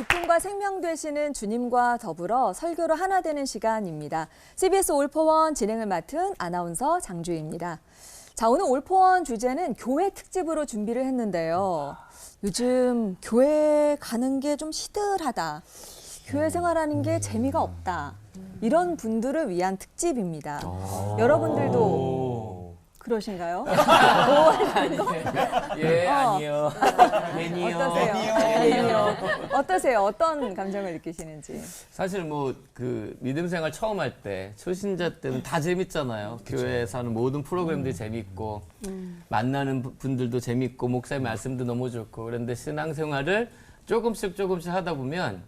기쁨과 생명 되시는 주님과 더불어 설교로 하나 되는 시간입니다. CBS 올포원 진행을 맡은 아나운서 장주희입니다. 자, 오늘 올포원 주제는 교회 특집으로 준비를 했는데요. 요즘 교회 가는 게 좀 시들하다. 교회 생활하는 게 재미가 없다. 이런 분들을 위한 특집입니다. 여러분들도 그러신가요? 아니요. 아니요. 어떠세요? 어떠세요? 어떤 감정을 느끼시는지. 사실 뭐 그 믿음 생활 처음 할 때 초신자 때는 다 재밌잖아요. 교회에서 하는 모든 프로그램들이 재밌고 만나는 분들도 재밌고 목사님 말씀도 너무 좋고 그런데 신앙생활을 조금씩 하다 보면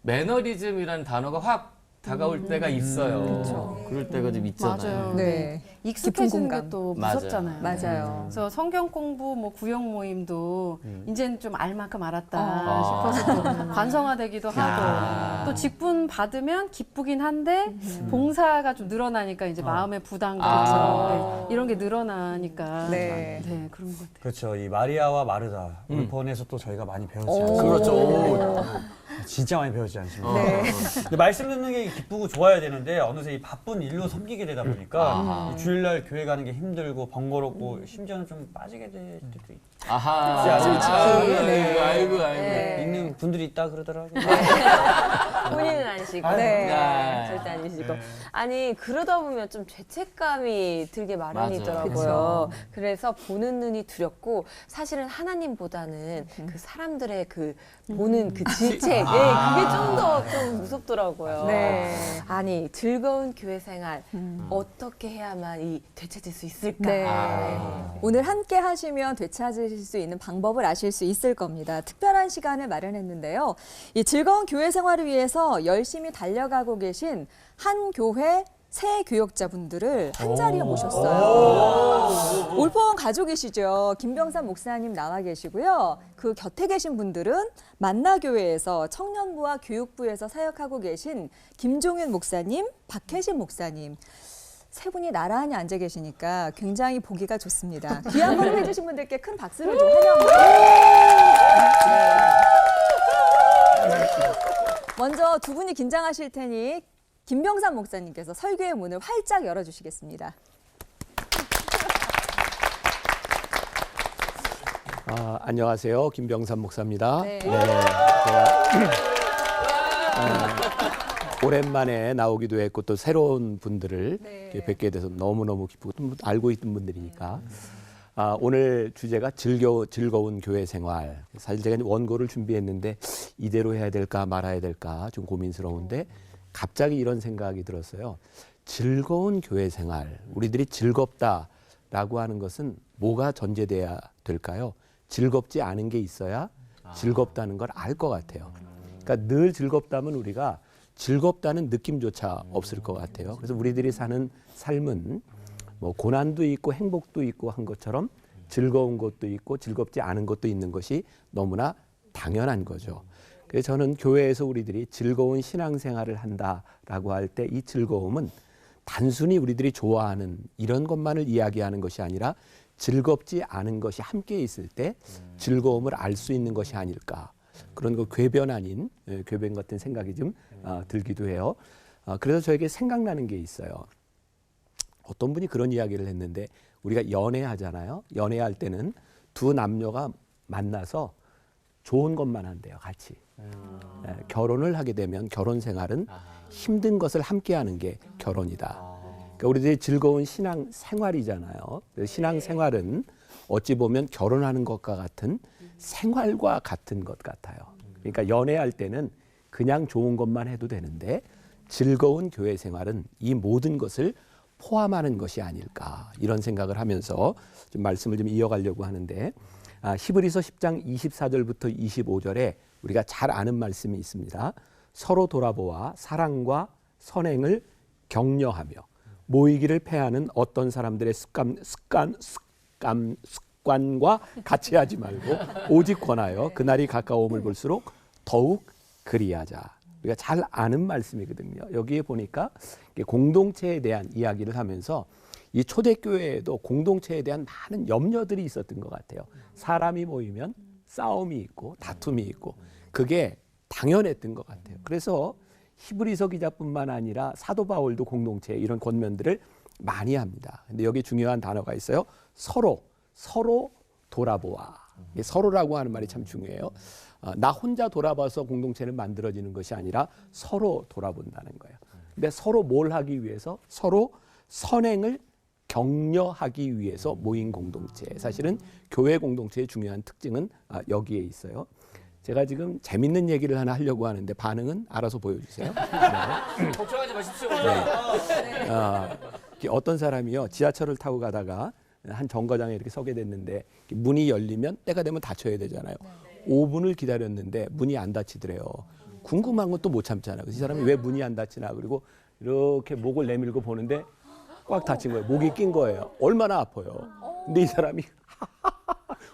매너리즘이라는 단어가 확 다가올 때가 있어요. 그럴 때가 좀 있잖아요. 맞아요. 네. 익숙해지는 게 또 무섭잖아요. 맞아요. 그래서 성경 공부, 뭐 구역 모임도 이제는 좀 알 만큼 알았다 싶어서 또 관성화되기도 하고 또 직분 받으면 기쁘긴 한데 봉사가 좀 늘어나니까 이제 마음의 부담감 네, 이런 게 늘어나니까 네. 네, 그런 것 같아요. 그렇죠. 이 마리아와 마르다 올폰에서 또 저희가 많이 배우지 않습니까? 그렇죠. 진짜 많이 배우지 않습니까? 네. 근데 말씀 듣는 게 기쁘고 좋아야 되는데 어느새 이 바쁜 일로 섬기게 되다 보니까 이 주일날 교회 가는 게 힘들고 번거롭고 심지어는 좀 빠지게 될 때도 아하. 네. 아이고. 있는 분들이 있다 그러더라고요. 본인은 아니시고 네. 절대 아니시고 아니 그러다 보면 좀 죄책감이 들게 마련이더라고요. 그쵸. 그래서 보는 눈이 두렵고 사실은 하나님보다는 그 사람들의 그 보는 그 질책 그게 좀 더 좀 무섭더라고요. 네. 아니 즐거운 교회 생활 어떻게 해야만 이 되찾을 수 있을까? 네. 오늘 함께 하시면 되찾으실 수 있는 방법을 아실 수 있을 겁니다. 특별한 시간을 마련했는데요. 이 즐거운 교회 생활을 위해서 열심히 달려가고 계신 한 교회 새 교역자분들을 한 자리에 모셨어요. 올포원 가족이시죠. 김병삼 목사님 나와 계시고요. 그 곁에 계신 분들은 만나교회에서 청년부와 교육부에서 사역하고 계신 김종윤 목사님, 박혜신 목사님. 세 분이 나란히 앉아 계시니까 굉장히 보기가 좋습니다. 귀한 걸음 해주신 분들께 큰 박수를 좀 환영합니다. 먼저 두 분이 긴장하실 테니 김병삼 목사님께서 설교의 문을 활짝 열어주시겠습니다. 안녕하세요. 김병삼 목사입니다. 네. 오랜만에 나오기도 했고 또 새로운 분들을 네. 이렇게 뵙게 돼서 너무너무 기쁘고 또 알고 있던 분들이니까 오늘 주제가 즐거운 교회 생활. 사실 제가 원고를 준비했는데 이대로 해야 될까 말아야 될까 좀 고민스러운데 갑자기 이런 생각이 들었어요. 즐거운 교회 생활. 우리들이 즐겁다라고 하는 것은 뭐가 전제돼야 될까요? 즐겁지 않은 게 있어야 즐겁다는 걸 알 것 같아요. 그러니까 늘 즐겁다면 우리가 즐겁다는 느낌조차 없을 것 같아요. 그래서 우리들이 사는 삶은 뭐 고난도 있고 행복도 있고 한 것처럼 즐거운 것도 있고 즐겁지 않은 것도 있는 것이 너무나 당연한 거죠. 그래서 저는 교회에서 우리들이 즐거운 신앙생활을 한다라고 할 때 이 즐거움은 단순히 우리들이 좋아하는 이런 것만을 이야기하는 것이 아니라 즐겁지 않은 것이 함께 있을 때 즐거움을 알 수 있는 것이 아닐까. 그런 거 궤변 아닌 궤변 같은 생각이 좀 들기도 해요. 그래서 저에게 생각나는 게 있어요. 어떤 분이 그런 이야기를 했는데 우리가 연애하잖아요. 연애할 때는 두 남녀가 만나서 좋은 것만 한대요, 같이. 결혼을 하게 되면 결혼 생활은 힘든 것을 함께하는 게 결혼이다. 그러니까 우리들이 즐거운 신앙 생활이잖아요. 신앙 생활은 어찌 보면 결혼하는 것과 같은 생활과 같은 것 같아요. 그러니까 연애할 때는 그냥 좋은 것만 해도 되는데 즐거운 교회 생활은 이 모든 것을 포함하는 것이 아닐까 이런 생각을 하면서 좀 말씀을 좀 이어가려고 하는데 히브리서 10장 24절부터 25절에 우리가 잘 아는 말씀이 있습니다. 서로 돌아보아 사랑과 선행을 격려하며 모이기를 패하는 어떤 사람들의 습관과 같이 하지 말고 오직 권하여 그날이 가까움을 볼수록 더욱 그리하자. 우리가 잘 아는 말씀이거든요. 여기에 보니까 공동체에 대한 이야기를 하면서 이 초대교회에도 공동체에 대한 많은 염려들이 있었던 것 같아요. 사람이 모이면 싸움이 있고 다툼이 있고 그게 당연했던 것 같아요. 그래서 히브리서 기자뿐만 아니라 사도 바울도 공동체 이런 권면들을 많이 합니다. 근데 여기 중요한 단어가 있어요. 서로 돌아보아. 이게 서로라고 하는 말이 참 중요해요. 나 혼자 돌아봐서 공동체는 만들어지는 것이 아니라 서로 돌아본다는 거예요. 근데 서로 뭘 하기 위해서? 서로 선행을 격려하기 위해서 모인 공동체. 사실은 교회 공동체의 중요한 특징은 여기에 있어요. 제가 지금 재밌는 얘기를 하나 하려고 하는데 반응은 알아서 보여주세요. 네. 걱정하지 마십시오. 어떤 사람이요 지하철을 타고 가다가 한 정거장에 이렇게 서게 됐는데 문이 열리면 때가 되면 닫혀야 되잖아요. 5분을 기다렸는데 문이 안 닫히더래요. 궁금한 건 또 못 참잖아요. 이 사람이 왜 문이 안 닫히나 그리고 이렇게 목을 내밀고 보는데 꽉 닫힌 거예요. 목이 낀 거예요. 얼마나 아파요. 근데 이 사람이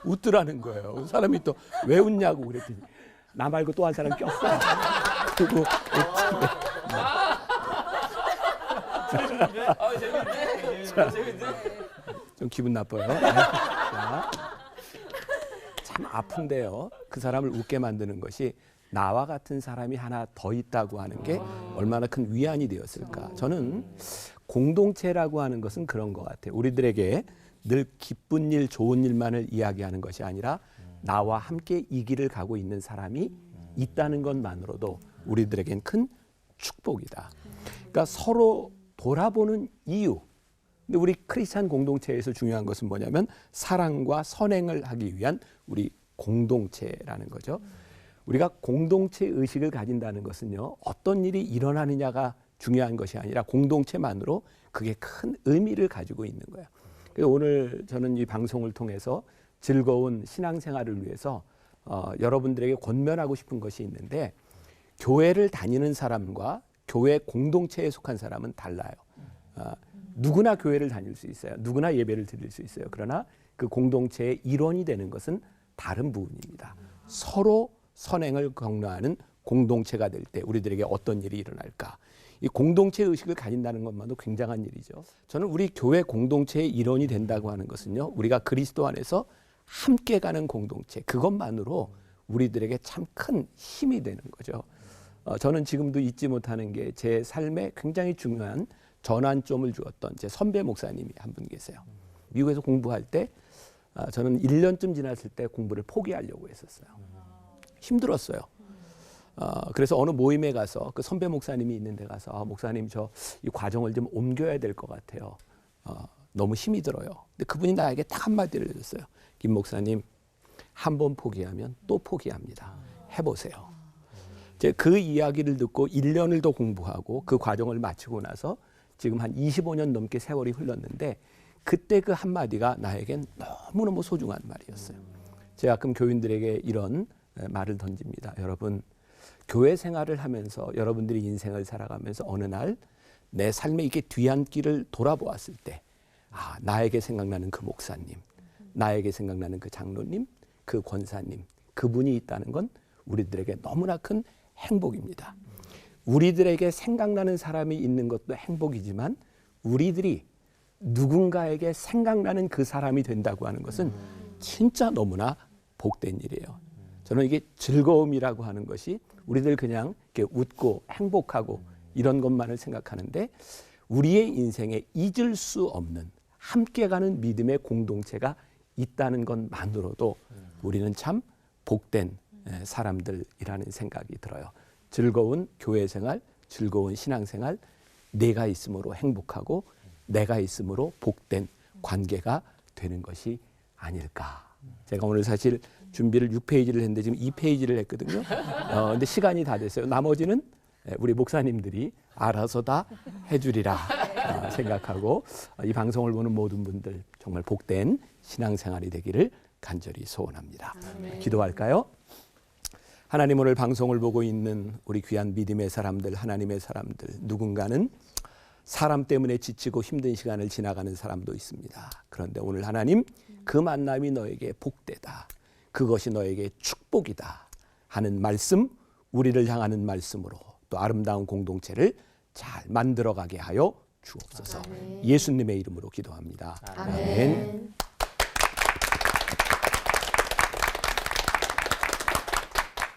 웃더라는 거예요. 그 사람이 또 왜 웃냐고 그랬더니 나 말고 또 한 사람 꼈어. 그리고 재밌네. 좀 기분 나빠요. 자, 참 아픈데요. 그 사람을 웃게 만드는 것이 나와 같은 사람이 하나 더 있다고 하는 게 얼마나 큰 위안이 되었을까. 저는 공동체라고 하는 것은 그런 것 같아요. 우리들에게 늘 기쁜 일, 좋은 일만을 이야기하는 것이 아니라 나와 함께 이 길을 가고 있는 사람이 있다는 것만으로도 우리들에겐 큰 축복이다. 그러니까 서로 돌아보는 이유. 근데 우리 크리스찬 공동체에서 중요한 것은 뭐냐면 사랑과 선행을 하기 위한 우리 공동체라는 거죠. 우리가 공동체 의식을 가진다는 것은요, 어떤 일이 일어나느냐가 중요한 것이 아니라 공동체만으로 그게 큰 의미를 가지고 있는 거예요. 그래서 오늘 저는 이 방송을 통해서 즐거운 신앙생활을 위해서 여러분들에게 권면하고 싶은 것이 있는데, 교회를 다니는 사람과 교회 공동체에 속한 사람은 달라요. 누구나 교회를 다닐 수 있어요. 누구나 예배를 드릴 수 있어요. 그러나 그 공동체의 일원이 되는 것은 다른 부분입니다. 서로 선행을 격려하는 공동체가 될 때 우리들에게 어떤 일이 일어날까? 이 공동체 의식을 가진다는 것만도 굉장한 일이죠. 저는 우리 교회 공동체의 일원이 된다고 하는 것은요, 우리가 그리스도 안에서 함께 가는 공동체, 그것만으로 우리들에게 참 큰 힘이 되는 거죠. 저는 지금도 잊지 못하는 게 제 삶에 굉장히 중요한 전환점을 주었던 제 선배 목사님이 한 분 계세요. 미국에서 공부할 때 저는 1년쯤 지났을 때 공부를 포기하려고 했었어요. 힘들었어요. 그래서 어느 모임에 가서 그 선배 목사님이 있는 데 가서 목사님 저 이 과정을 좀 옮겨야 될 것 같아요. 너무 힘이 들어요. 근데 그분이 나에게 딱 한마디를 해줬어요. 김 목사님, 한 번 포기하면 또 포기합니다. 해보세요. 제가 그 이야기를 듣고 1년을 더 공부하고 그 과정을 마치고 나서 지금 한 25년 넘게 세월이 흘렀는데 그때 그 한마디가 나에겐 너무너무 소중한 말이었어요. 제가 가끔 교인들에게 이런 말을 던집니다. 여러분, 교회 생활을 하면서 여러분들이 인생을 살아가면서 어느 날 내 삶의 이게 뒤안길을 돌아보았을 때 나에게 생각나는 그 목사님, 나에게 생각나는 그 장로님, 그 권사님, 그분이 있다는 건 우리들에게 너무나 큰 행복입니다. 우리들에게 생각나는 사람이 있는 것도 행복이지만 우리들이 누군가에게 생각나는 그 사람이 된다고 하는 것은 진짜 너무나 복된 일이에요. 저는 이게 즐거움이라고 하는 것이 우리들 그냥 이렇게 웃고 행복하고 이런 것만을 생각하는데 우리의 인생에 잊을 수 없는 함께 가는 믿음의 공동체가 있다는 것만으로도 우리는 참 복된 사람들이라는 생각이 들어요. 즐거운 교회 생활, 즐거운 신앙 생활, 내가 있음으로 행복하고 내가 있음으로 복된 관계가 되는 것이 아닐까. 제가 오늘 사실 준비를 6페이지를 했는데 지금 2페이지를 했거든요. 근데 시간이 다 됐어요. 나머지는 우리 목사님들이 알아서 다 해주리라 생각하고 이 방송을 보는 모든 분들 정말 복된 신앙생활이 되기를 간절히 소원합니다. 기도할까요? 하나님, 오늘 방송을 보고 있는 우리 귀한 믿음의 사람들, 하나님의 사람들, 누군가는 사람 때문에 지치고 힘든 시간을 지나가는 사람도 있습니다. 그런데 오늘 하나님, 그 만남이 너에게 복되다, 그것이 너에게 축복이다 하는 말씀, 우리를 향하는 말씀으로 또 아름다운 공동체를 잘 만들어가게 하여 주옵소서. 예수님의 이름으로 기도합니다. 아멘.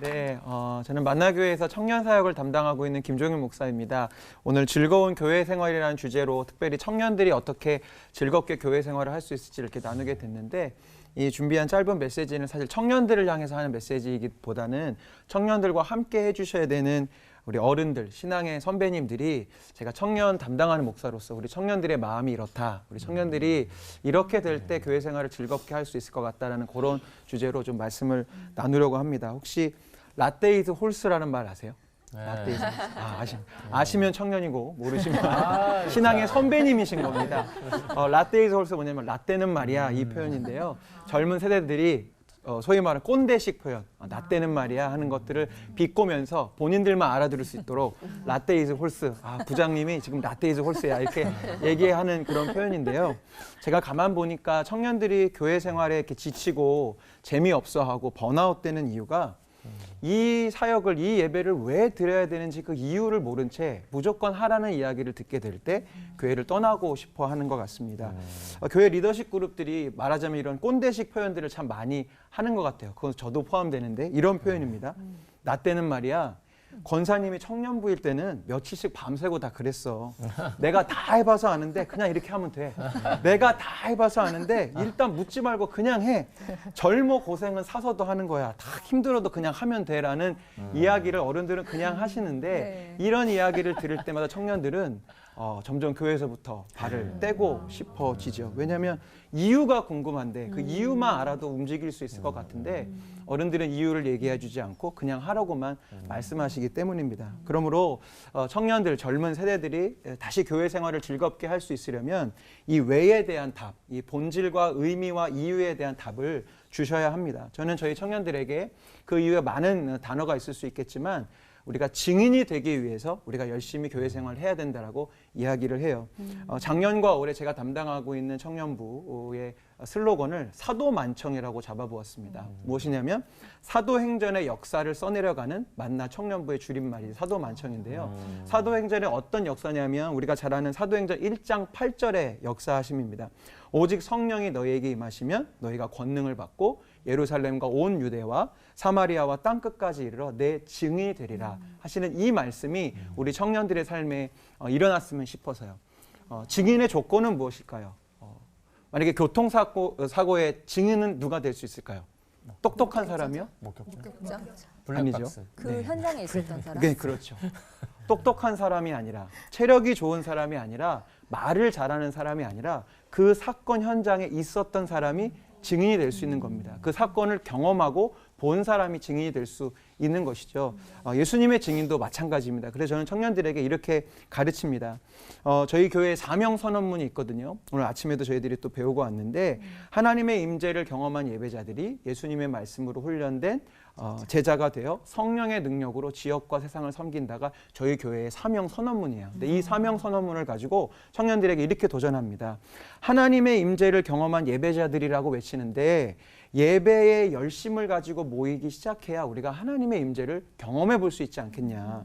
네, 저는 만나교회에서 청년 사역을 담당하고 있는 김종일 목사입니다. 오늘 즐거운 교회 생활이라는 주제로 특별히 청년들이 어떻게 즐겁게 교회 생활을 할 수 있을지 이렇게 나누게 됐는데, 이 준비한 짧은 메시지는 사실 청년들을 향해서 하는 메시지이기보다는 청년들과 함께 해주셔야 되는 우리 어른들, 신앙의 선배님들이 제가 청년 담당하는 목사로서 우리 청년들의 마음이 이렇다, 우리 청년들이 이렇게 될 때 교회 생활을 즐겁게 할 수 있을 것 같다라는 그런 주제로 좀 말씀을 나누려고 합니다. 혹시 라떼 이즈 홀스라는 말 아세요? 라떼 이즈 홀스. 아시면 청년이고 모르시면 신앙의 선배님이신 겁니다. 라떼 이즈 홀스 뭐냐면 라떼는 말이야 이 표현인데요. 젊은 세대들이 소위 말하는 꼰대식 표현, 라떼는 말이야 하는 것들을 비꼬면서 본인들만 알아들을 수 있도록 라떼 이즈 홀스, 부장님이 지금 라떼 이즈 홀스야 이렇게 얘기하는 그런 표현인데요. 제가 가만 보니까 청년들이 교회 생활에 이렇게 지치고 재미없어하고 번아웃 되는 이유가 이 사역을, 이 예배를 왜 드려야 되는지 그 이유를 모른 채 무조건 하라는 이야기를 듣게 될 때 교회를 떠나고 싶어 하는 것 같습니다. 교회 리더십 그룹들이 말하자면 이런 꼰대식 표현들을 참 많이 하는 것 같아요. 그건 저도 포함되는데 이런 표현입니다. 나 때는 말이야, 권사님이 청년부일 때는 며칠씩 밤새고 다 그랬어. 내가 다 해봐서 아는데 그냥 이렇게 하면 돼. 내가 다 해봐서 아는데 일단 묻지 말고 그냥 해. 젊어 고생은 사서도 하는 거야. 다 힘들어도 그냥 하면 돼라는 이야기를 어른들은 그냥 하시는데, 이런 이야기를 들을 때마다 청년들은 점점 교회에서부터 발을 떼고 싶어지죠. 왜냐하면 이유가 궁금한데 그 이유만 알아도 움직일 수 있을 것 같은데 어른들은 이유를 얘기해 주지 않고 그냥 하라고만 말씀하시기 때문입니다. 그러므로 청년들, 젊은 세대들이 다시 교회 생활을 즐겁게 할 수 있으려면 이 왜에 대한 답, 이 본질과 의미와 이유에 대한 답을 주셔야 합니다. 저는 저희 청년들에게 그 이유에 많은 단어가 있을 수 있겠지만 우리가 증인이 되기 위해서 우리가 열심히 교회 생활을 해야 된다라고 이야기를 해요. 작년과 올해 제가 담당하고 있는 청년부의 슬로건을 사도만청이라고 잡아보았습니다. 무엇이냐면 사도행전의 역사를 써내려가는 만나 청년부의 줄임말이 사도만청인데요. 사도행전의 어떤 역사냐면 우리가 잘 아는 사도행전 1장 8절의 역사하심입니다. 오직 성령이 너희에게 임하시면 너희가 권능을 받고 예루살렘과 온 유대와 사마리아와 땅끝까지 이르러 내 증인이 되리라 하시는 이 말씀이 우리 청년들의 삶에 일어났으면 싶어서요. 증인의 조건은 무엇일까요? 만약에 교통사고의 증인은 누가 될 수 있을까요? 똑똑한 사람이요? 목격자? 아니죠. 그 현장에 있었던 사람? 네, 그렇죠. 똑똑한 사람이 아니라, 체력이 좋은 사람이 아니라, 말을 잘하는 사람이 아니라 그 사건 현장에 있었던 사람이 증인이 될 수 있는 겁니다. 그 사건을 경험하고 본 사람이 증인이 될 수 있는 것이죠. 예수님의 증인도 마찬가지입니다. 그래서 저는 청년들에게 이렇게 가르칩니다. 저희 교회에 사명 선언문이 있거든요. 오늘 아침에도 저희들이 또 배우고 왔는데, 하나님의 임재를 경험한 예배자들이 예수님의 말씀으로 훈련된 제자가 되어 성령의 능력으로 지역과 세상을 섬긴다가 저희 교회의 사명 선언문이에요. 근데 이 사명 선언문을 가지고 청년들에게 이렇게 도전합니다. 하나님의 임재를 경험한 예배자들이라고 외치는데, 예배의 열심을 가지고 모이기 시작해야 우리가 하나님의 임재를 경험해 볼 수 있지 않겠냐.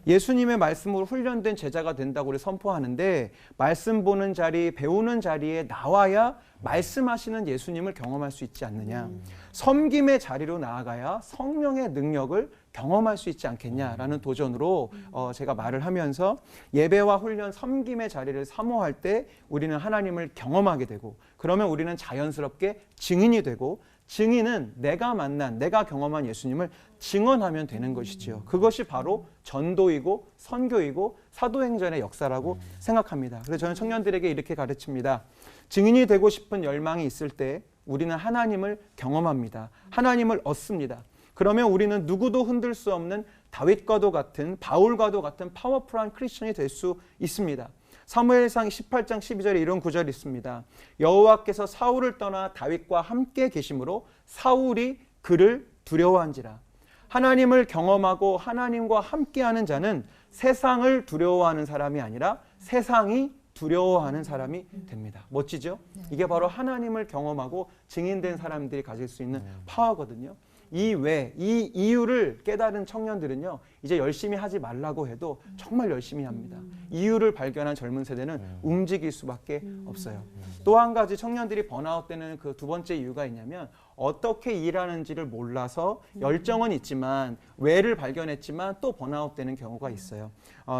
예수님의 말씀으로 훈련된 제자가 된다고 우리 선포하는데, 말씀 보는 자리, 배우는 자리에 나와야 말씀하시는 예수님을 경험할 수 있지 않느냐. 섬김의 자리로 나아가야 성령의 능력을 경험할 수 있지 않겠냐라는 도전으로 제가 말을 하면서, 예배와 훈련, 섬김의 자리를 사모할 때 우리는 하나님을 경험하게 되고, 그러면 우리는 자연스럽게 증인이 되고, 증인은 내가 만난, 내가 경험한 예수님을 증언하면 되는 것이지요. 그것이 바로 전도이고 선교이고 사도행전의 역사라고 생각합니다. 그래서 저는 청년들에게 이렇게 가르칩니다. 증인이 되고 싶은 열망이 있을 때 우리는 하나님을 경험합니다. 하나님을 얻습니다. 그러면 우리는 누구도 흔들 수 없는 다윗과도 같은, 바울과도 같은 파워풀한 크리스천이 될 수 있습니다. 사무엘상 18장 12절에 이런 구절이 있습니다. 여호와께서 사울을 떠나 다윗과 함께 계심으로 사울이 그를 두려워한지라. 하나님을 경험하고 하나님과 함께하는 자는 세상을 두려워하는 사람이 아니라 세상이 두려워하는 사람이 됩니다. 멋지죠? 이게 바로 하나님을 경험하고 증인된 사람들이 가질 수 있는 파워거든요. 이 이유를 깨달은 청년들은요, 이제 열심히 하지 말라고 해도 정말 열심히 합니다. 이유를 발견한 젊은 세대는 움직일 수밖에 없어요. 또 한 가지 청년들이 번아웃 되는 그 두 번째 이유가 있냐면, 어떻게 일하는지를 몰라서 열정은 있지만 외를 발견했지만 또 번아웃되는 경우가 있어요.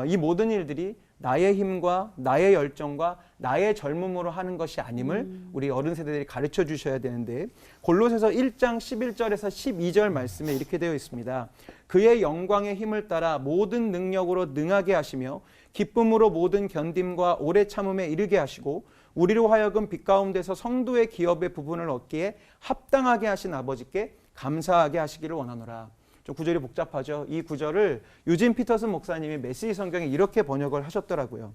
이 모든 일들이 나의 힘과 나의 열정과 나의 젊음으로 하는 것이 아님을 우리 어른 세대들이 가르쳐 주셔야 되는데, 골로새서 1장 11절에서 12절 말씀에 이렇게 되어 있습니다. 그의 영광의 힘을 따라 모든 능력으로 능하게 하시며 기쁨으로 모든 견딤과 오래 참음에 이르게 하시고 우리로 하여금 빛 가운데서 성도의 기업의 부분을 얻기에 합당하게 하신 아버지께 감사하게 하시기를 원하노라. 좀 구절이 복잡하죠. 이 구절을 유진 피터슨 목사님이 메시지 성경에 이렇게 번역을 하셨더라고요.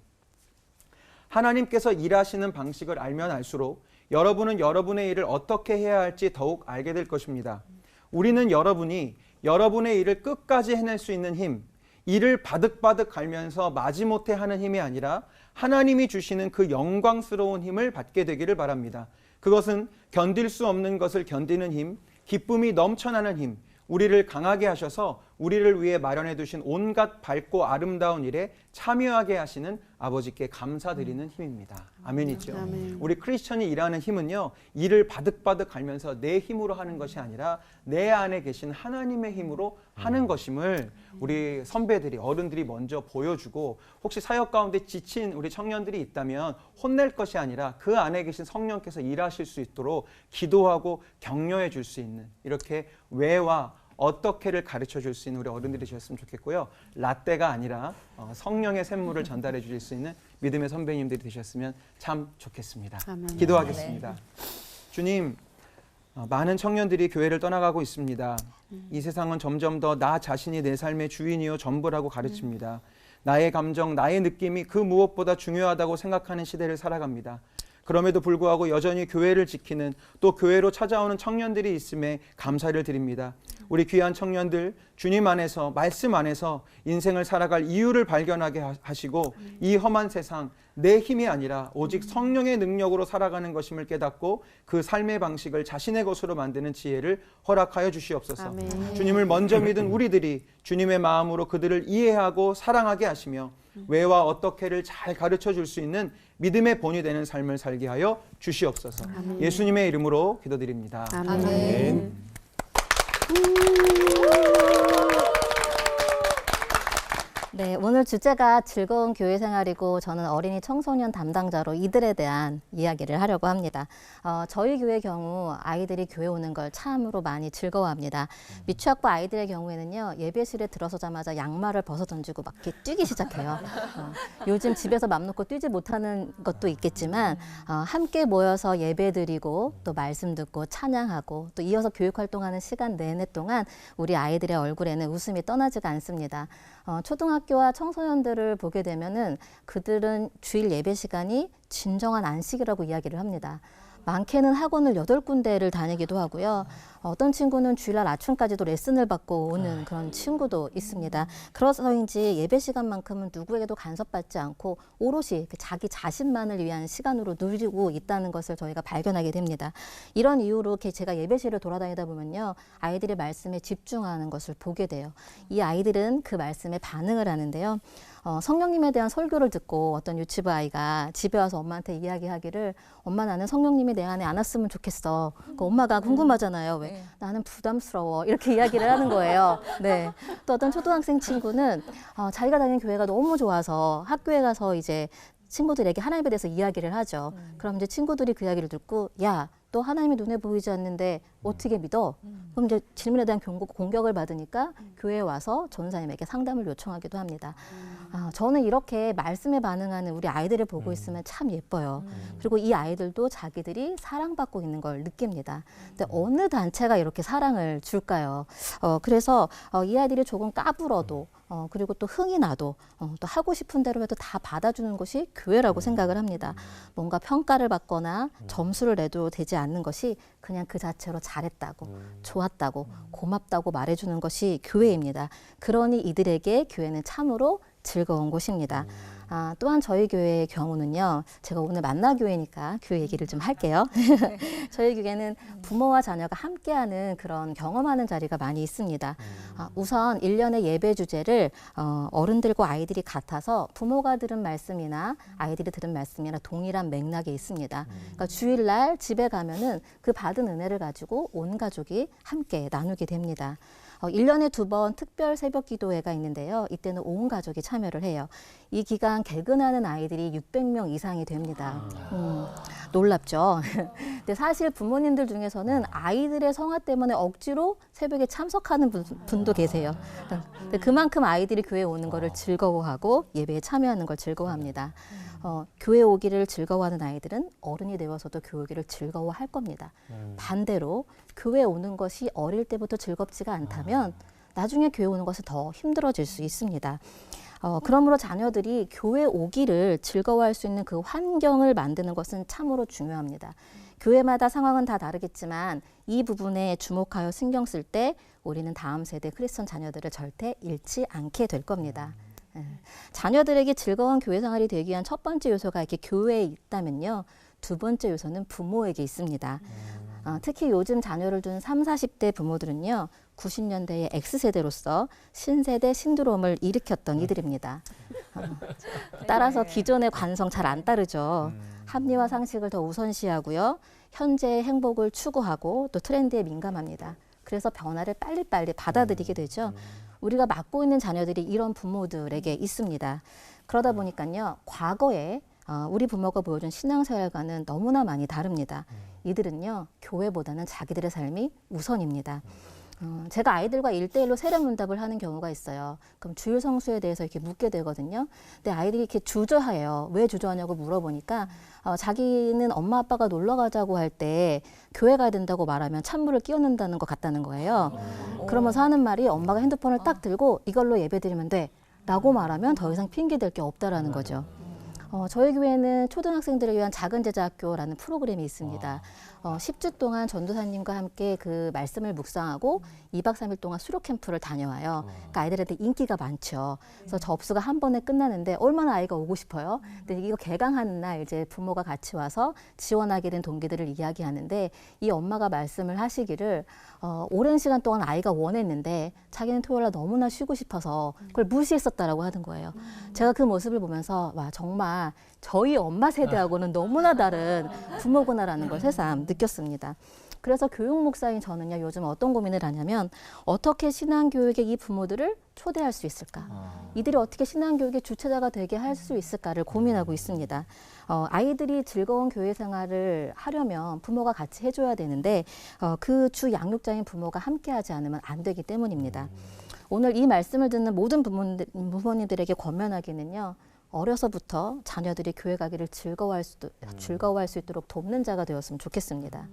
하나님께서 일하시는 방식을 알면 알수록 여러분은 여러분의 일을 어떻게 해야 할지 더욱 알게 될 것입니다. 우리는 여러분이 여러분의 일을 끝까지 해낼 수 있는 힘, 일을 바득바득 갈면서 마지못해 하는 힘이 아니라 하나님이 주시는 그 영광스러운 힘을 받게 되기를 바랍니다. 그것은 견딜 수 없는 것을 견디는 힘, 기쁨이 넘쳐나는 힘, 우리를 강하게 하셔서 우리를 위해 마련해 두신 온갖 밝고 아름다운 일에 참여하게 하시는 아버지께 감사드리는 힘입니다. 아멘이죠. 아멘. 우리 크리스천이 일하는 힘은요, 일을 바득바득 갈면서 내 힘으로 하는 것이 아니라 내 안에 계신 하나님의 힘으로 하는 것임을 우리 선배들이, 어른들이 먼저 보여주고, 혹시 사역 가운데 지친 우리 청년들이 있다면 혼낼 것이 아니라 그 안에 계신 성령께서 일하실 수 있도록 기도하고 격려해 줄 수 있는, 이렇게 왜와 어떻게를 가르쳐 줄 수 있는 우리 어른들이 되셨으면 좋겠고요. 라떼가 아니라 성령의 샘물을 전달해 주실 수 있는 믿음의 선배님들이 되셨으면 참 좋겠습니다. 아멘. 기도하겠습니다. 주님, 많은 청년들이 교회를 떠나가고 있습니다. 이 세상은 점점 더 나 자신이 내 삶의 주인이요 전부라고 가르칩니다. 나의 감정, 나의 느낌이 그 무엇보다 중요하다고 생각하는 시대를 살아갑니다. 그럼에도 불구하고 여전히 교회를 지키는, 또 교회로 찾아오는 청년들이 있음에 감사를 드립니다. 우리 귀한 청년들, 주님 안에서, 말씀 안에서 인생을 살아갈 이유를 발견하게 하시고 이 험한 세상 내 힘이 아니라 오직 성령의 능력으로 살아가는 것임을 깨닫고 그 삶의 방식을 자신의 것으로 만드는 지혜를 허락하여 주시옵소서. 아멘. 주님을 먼저 믿은 우리들이 주님의 마음으로 그들을 이해하고 사랑하게 하시며 왜와 어떻게를 잘 가르쳐 줄 수 있는 믿음의 본이 되는 삶을 살게 하여 주시옵소서. 예수님의 이름으로 기도드립니다. 아멘. 네, 오늘 주제가 즐거운 교회 생활이고 저는 어린이 청소년 담당자로 이들에 대한 이야기를 하려고 합니다. 저희 교회 경우 아이들이 교회 오는 걸 참으로 많이 즐거워합니다. 미취학부 아이들의 경우에는요, 예배실에 들어서자마자 양말을 벗어 던지고 막 이렇게 뛰기 시작해요. 요즘 집에서 맘 놓고 뛰지 못하는 것도 있겠지만 함께 모여서 예배 드리고 또 말씀 듣고 찬양하고 또 이어서 교육 활동하는 시간 내내 동안 우리 아이들의 얼굴에는 웃음이 떠나지가 않습니다. 초등학교와 청소년들을 보게 되면은 그들은 주일 예배 시간이 진정한 안식이라고 이야기를 합니다. 많게는 학원을 8군데를 다니기도 하고요. 어떤 친구는 주일날 아침까지도 레슨을 받고 오는 그런 친구도 있습니다. 그래서인지 예배 시간만큼은 누구에게도 간섭받지 않고 오롯이 자기 자신만을 위한 시간으로 누리고 있다는 것을 저희가 발견하게 됩니다. 이런 이유로 제가 예배실을 돌아다니다 보면요, 아이들의 말씀에 집중하는 것을 보게 돼요. 이 아이들은 그 말씀에 반응을 하는데요. 성령님에 대한 설교를 듣고 어떤 유치부 아이가 집에 와서 엄마한테 이야기하기를, 엄마 나는 성령님이 내 안에 안 왔으면 좋겠어. 엄마가 궁금하잖아요. 왜? 나는 부담스러워. 이렇게 이야기를 하는 거예요. 네. 또 어떤 초등학생 친구는 자기가 다니는 교회가 너무 좋아서 학교에 가서 이제 친구들에게 하나님에 대해서 이야기를 하죠. 그럼 이제 친구들이 그 이야기를 듣고, 야, 너 하나님이 눈에 보이지 않는데 어떻게 믿어? 그럼 이제 질문에 대한 공격을 받으니까 교회에 와서 전사님에게 상담을 요청하기도 합니다. 저는 이렇게 말씀에 반응하는 우리 아이들을 보고 있으면 참 예뻐요. 그리고 이 아이들도 자기들이 사랑받고 있는 걸 느낍니다. 근데 어느 단체가 이렇게 사랑을 줄까요? 그래서 이 아이들이 조금 까불어도 그리고 또 흥이 나도 또 하고 싶은 대로 해도 다 받아주는 것이 교회라고 생각을 합니다. 뭔가 평가를 받거나 점수를 내도 되지 않는 것이 그냥 그 자체로 잘했다고, 좋았다고, 고맙다고 말해주는 것이 교회입니다. 그러니 이들에게 교회는 참으로 즐거운 곳입니다. 또한 저희 교회의 경우는요. 제가 오늘 만나교회니까 교회 얘기를 좀 할게요. 저희 교회는 부모와 자녀가 함께하는 그런 경험하는 자리가 많이 있습니다. 우선 1년의 예배 주제를 어른들과 아이들이 같아서 부모가 들은 말씀이나 아이들이 들은 말씀이나 동일한 맥락에 있습니다. 그러니까 주일날 집에 가면은 그 받은 은혜를 가지고 온 가족이 함께 나누게 됩니다. 1년에 2번 특별 새벽 기도회가 있는데요. 이때는 온 가족이 참여를 해요. 이 기간 개근하는 아이들이 600명 이상이 됩니다. 놀랍죠? 근데 사실 부모님들 중에서는 아이들의 성화 때문에 억지로 새벽에 참석하는 분도 계세요. 근데 그만큼 아이들이 교회에 오는 거를 즐거워하고 예배에 참여하는 걸 즐거워합니다. 교회 오기를 즐거워하는 아이들은 어른이 되어서도 교회 오기를 즐거워할 겁니다. 반대로 교회 오는 것이 어릴 때부터 즐겁지가 않다면 나중에 교회 오는 것은 더 힘들어질 수 있습니다. 그러므로 자녀들이 교회 오기를 즐거워할 수 있는 그 환경을 만드는 것은 참으로 중요합니다. 교회마다 상황은 다 다르겠지만 이 부분에 주목하여 신경 쓸 때 우리는 다음 세대 크리스천 자녀들을 절대 잃지 않게 될 겁니다. 자녀들에게 즐거운 교회 생활이 되기 위한 첫 번째 요소가 이렇게 교회에 있다면요. 두 번째 요소는 부모에게 있습니다. 특히 요즘 자녀를 둔 30, 40대 부모들은요. 90년대의 X세대로서 신세대 신드롬을 일으켰던 이들입니다. 따라서 기존의 관성 잘 안 따르죠. 합리화 상식을 더 우선시하고요. 현재의 행복을 추구하고 또 트렌드에 민감합니다. 그래서 변화를 빨리빨리 받아들이게 되죠. 우리가 맡고 있는 자녀들이 이런 부모들에게 있습니다. 그러다 보니까요. 과거에 우리 부모가 보여준 신앙생활과는 너무나 많이 다릅니다. 이들은요. 교회보다는 자기들의 삶이 우선입니다. 제가 아이들과 1대1로 세례문답을 하는 경우가 있어요. 그럼 주일 성수에 대해서 이렇게 묻게 되거든요. 근데 아이들이 이렇게 주저해요. 왜 주저하냐고 물어보니까 자기는 엄마 아빠가 놀러 가자고 할 때 교회 가야 된다고 말하면 찬물을 끼얹는다는 것 같다는 거예요. 그러면서 하는 말이 엄마가 핸드폰을 딱 들고 이걸로 예배 드리면 돼 라고 말하면 더 이상 핑계댈 게 없다라는 거죠. 저희 교회는 초등학생들을 위한 작은 제자학교라는 프로그램이 있습니다. 10주 동안 전도사님과 함께 그 말씀을 묵상하고 2박 3일 동안 수료 캠프를 다녀와요. 그러니까 아이들한테 인기가 많죠. 그래서 접수가 한 번에 끝나는데 얼마나 아이가 오고 싶어요. 근데 이거 개강하는 날 이제 부모가 같이 와서 지원하게 된 동기들을 이야기하는데 이 엄마가 말씀을 하시기를 오랜 시간 동안 아이가 원했는데 자기는 토요일 날 너무나 쉬고 싶어서 그걸 무시했었다라고 하는 거예요. 제가 그 모습을 보면서 와 정말 저희 엄마 세대하고는 너무나 다른 부모구나라는 걸 새삼 느꼈습니다. 그래서 교육 목사인 저는요 요즘 어떤 고민을 하냐면 어떻게 신앙교육에 이 부모들을 초대할 수 있을까? 이들이 어떻게 신앙교육의 주체자가 되게 할 수 있을까를 고민하고 있습니다. 아이들이 즐거운 교회 생활을 하려면 부모가 같이 해줘야 되는데 그 주 양육자인 부모가 함께하지 않으면 안 되기 때문입니다. 오늘 이 말씀을 듣는 모든 부모님들에게 권면하기는요. 어려서부터 자녀들이 교회 가기를 즐거워할 수 있도록 돕는 자가 되었으면 좋겠습니다.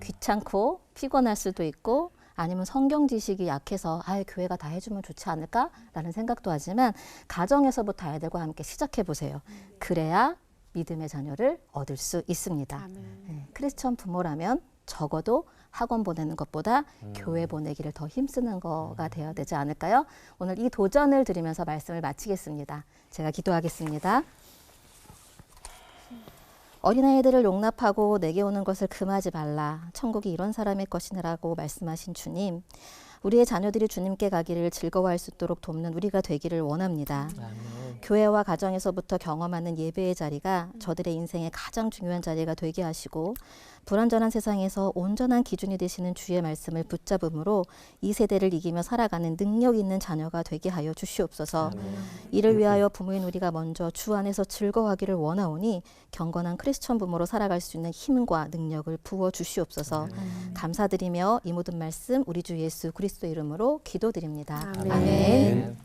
귀찮고 피곤할 수도 있고 아니면 성경 지식이 약해서 교회가 다 해주면 좋지 않을까라는 생각도 하지만 가정에서부터 아이들과 함께 시작해 보세요. 그래야 믿음의 자녀를 얻을 수 있습니다. 크리스천 부모라면 적어도 학원 보내는 것보다 교회 보내기를 더 힘쓰는 거가 되어야 되지 않을까요? 오늘 이 도전을 드리면서 말씀을 마치겠습니다. 제가 기도하겠습니다. 어린아이들을 용납하고 내게 오는 것을 금하지 말라. 천국이 이런 사람의 것이라고 말씀하신 주님. 우리의 자녀들이 주님께 가기를 즐거워할 수 있도록 돕는 우리가 되기를 원합니다. 교회와 가정에서부터 경험하는 예배의 자리가 저들의 인생의 가장 중요한 자리가 되게 하시고 불완전한 세상에서 온전한 기준이 되시는 주의 말씀을 붙잡음으로 이 세대를 이기며 살아가는 능력 있는 자녀가 되게 하여 주시옵소서. 이를 위하여 부모인 우리가 먼저 주 안에서 즐거워하기를 원하오니 경건한 크리스천 부모로 살아갈 수 있는 힘과 능력을 부어 주시옵소서. 감사드리며 이 모든 말씀 우리 주 예수 그리스도 이름으로 기도드립니다. 아멘.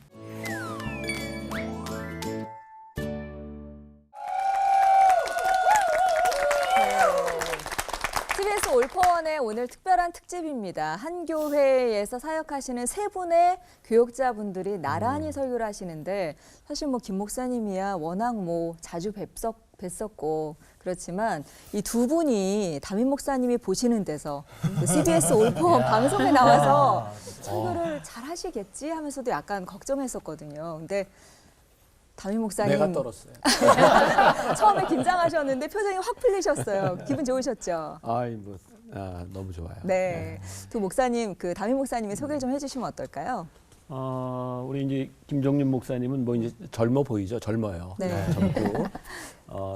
CBS 올퍼원의 오늘 특별한 특집입니다. 한 교회에서 사역하시는 세 분의 교육자분들이 나란히 설교를 하시는데 사실 김 목사님이야 워낙 자주 뵀었고 그렇지만 이 두 분이 담임 목사님이 보시는 데서 CBS 올퍼원 방송에 나와서 설교를 잘 하시겠지 하면서도 약간 걱정했었거든요. 근데 담임 목사님 내가 떨었어요. 처음에 긴장하셨는데 표정이 확 풀리셨어요. 기분 좋으셨죠? 너무 좋아요. 네. 두 목사님, 그 담임 목사님이 소개 좀 해주시면 어떨까요? 우리 이제 김종윤 목사님은 뭐 이제 젊어 보이죠? 젊어요. 네. 젊고.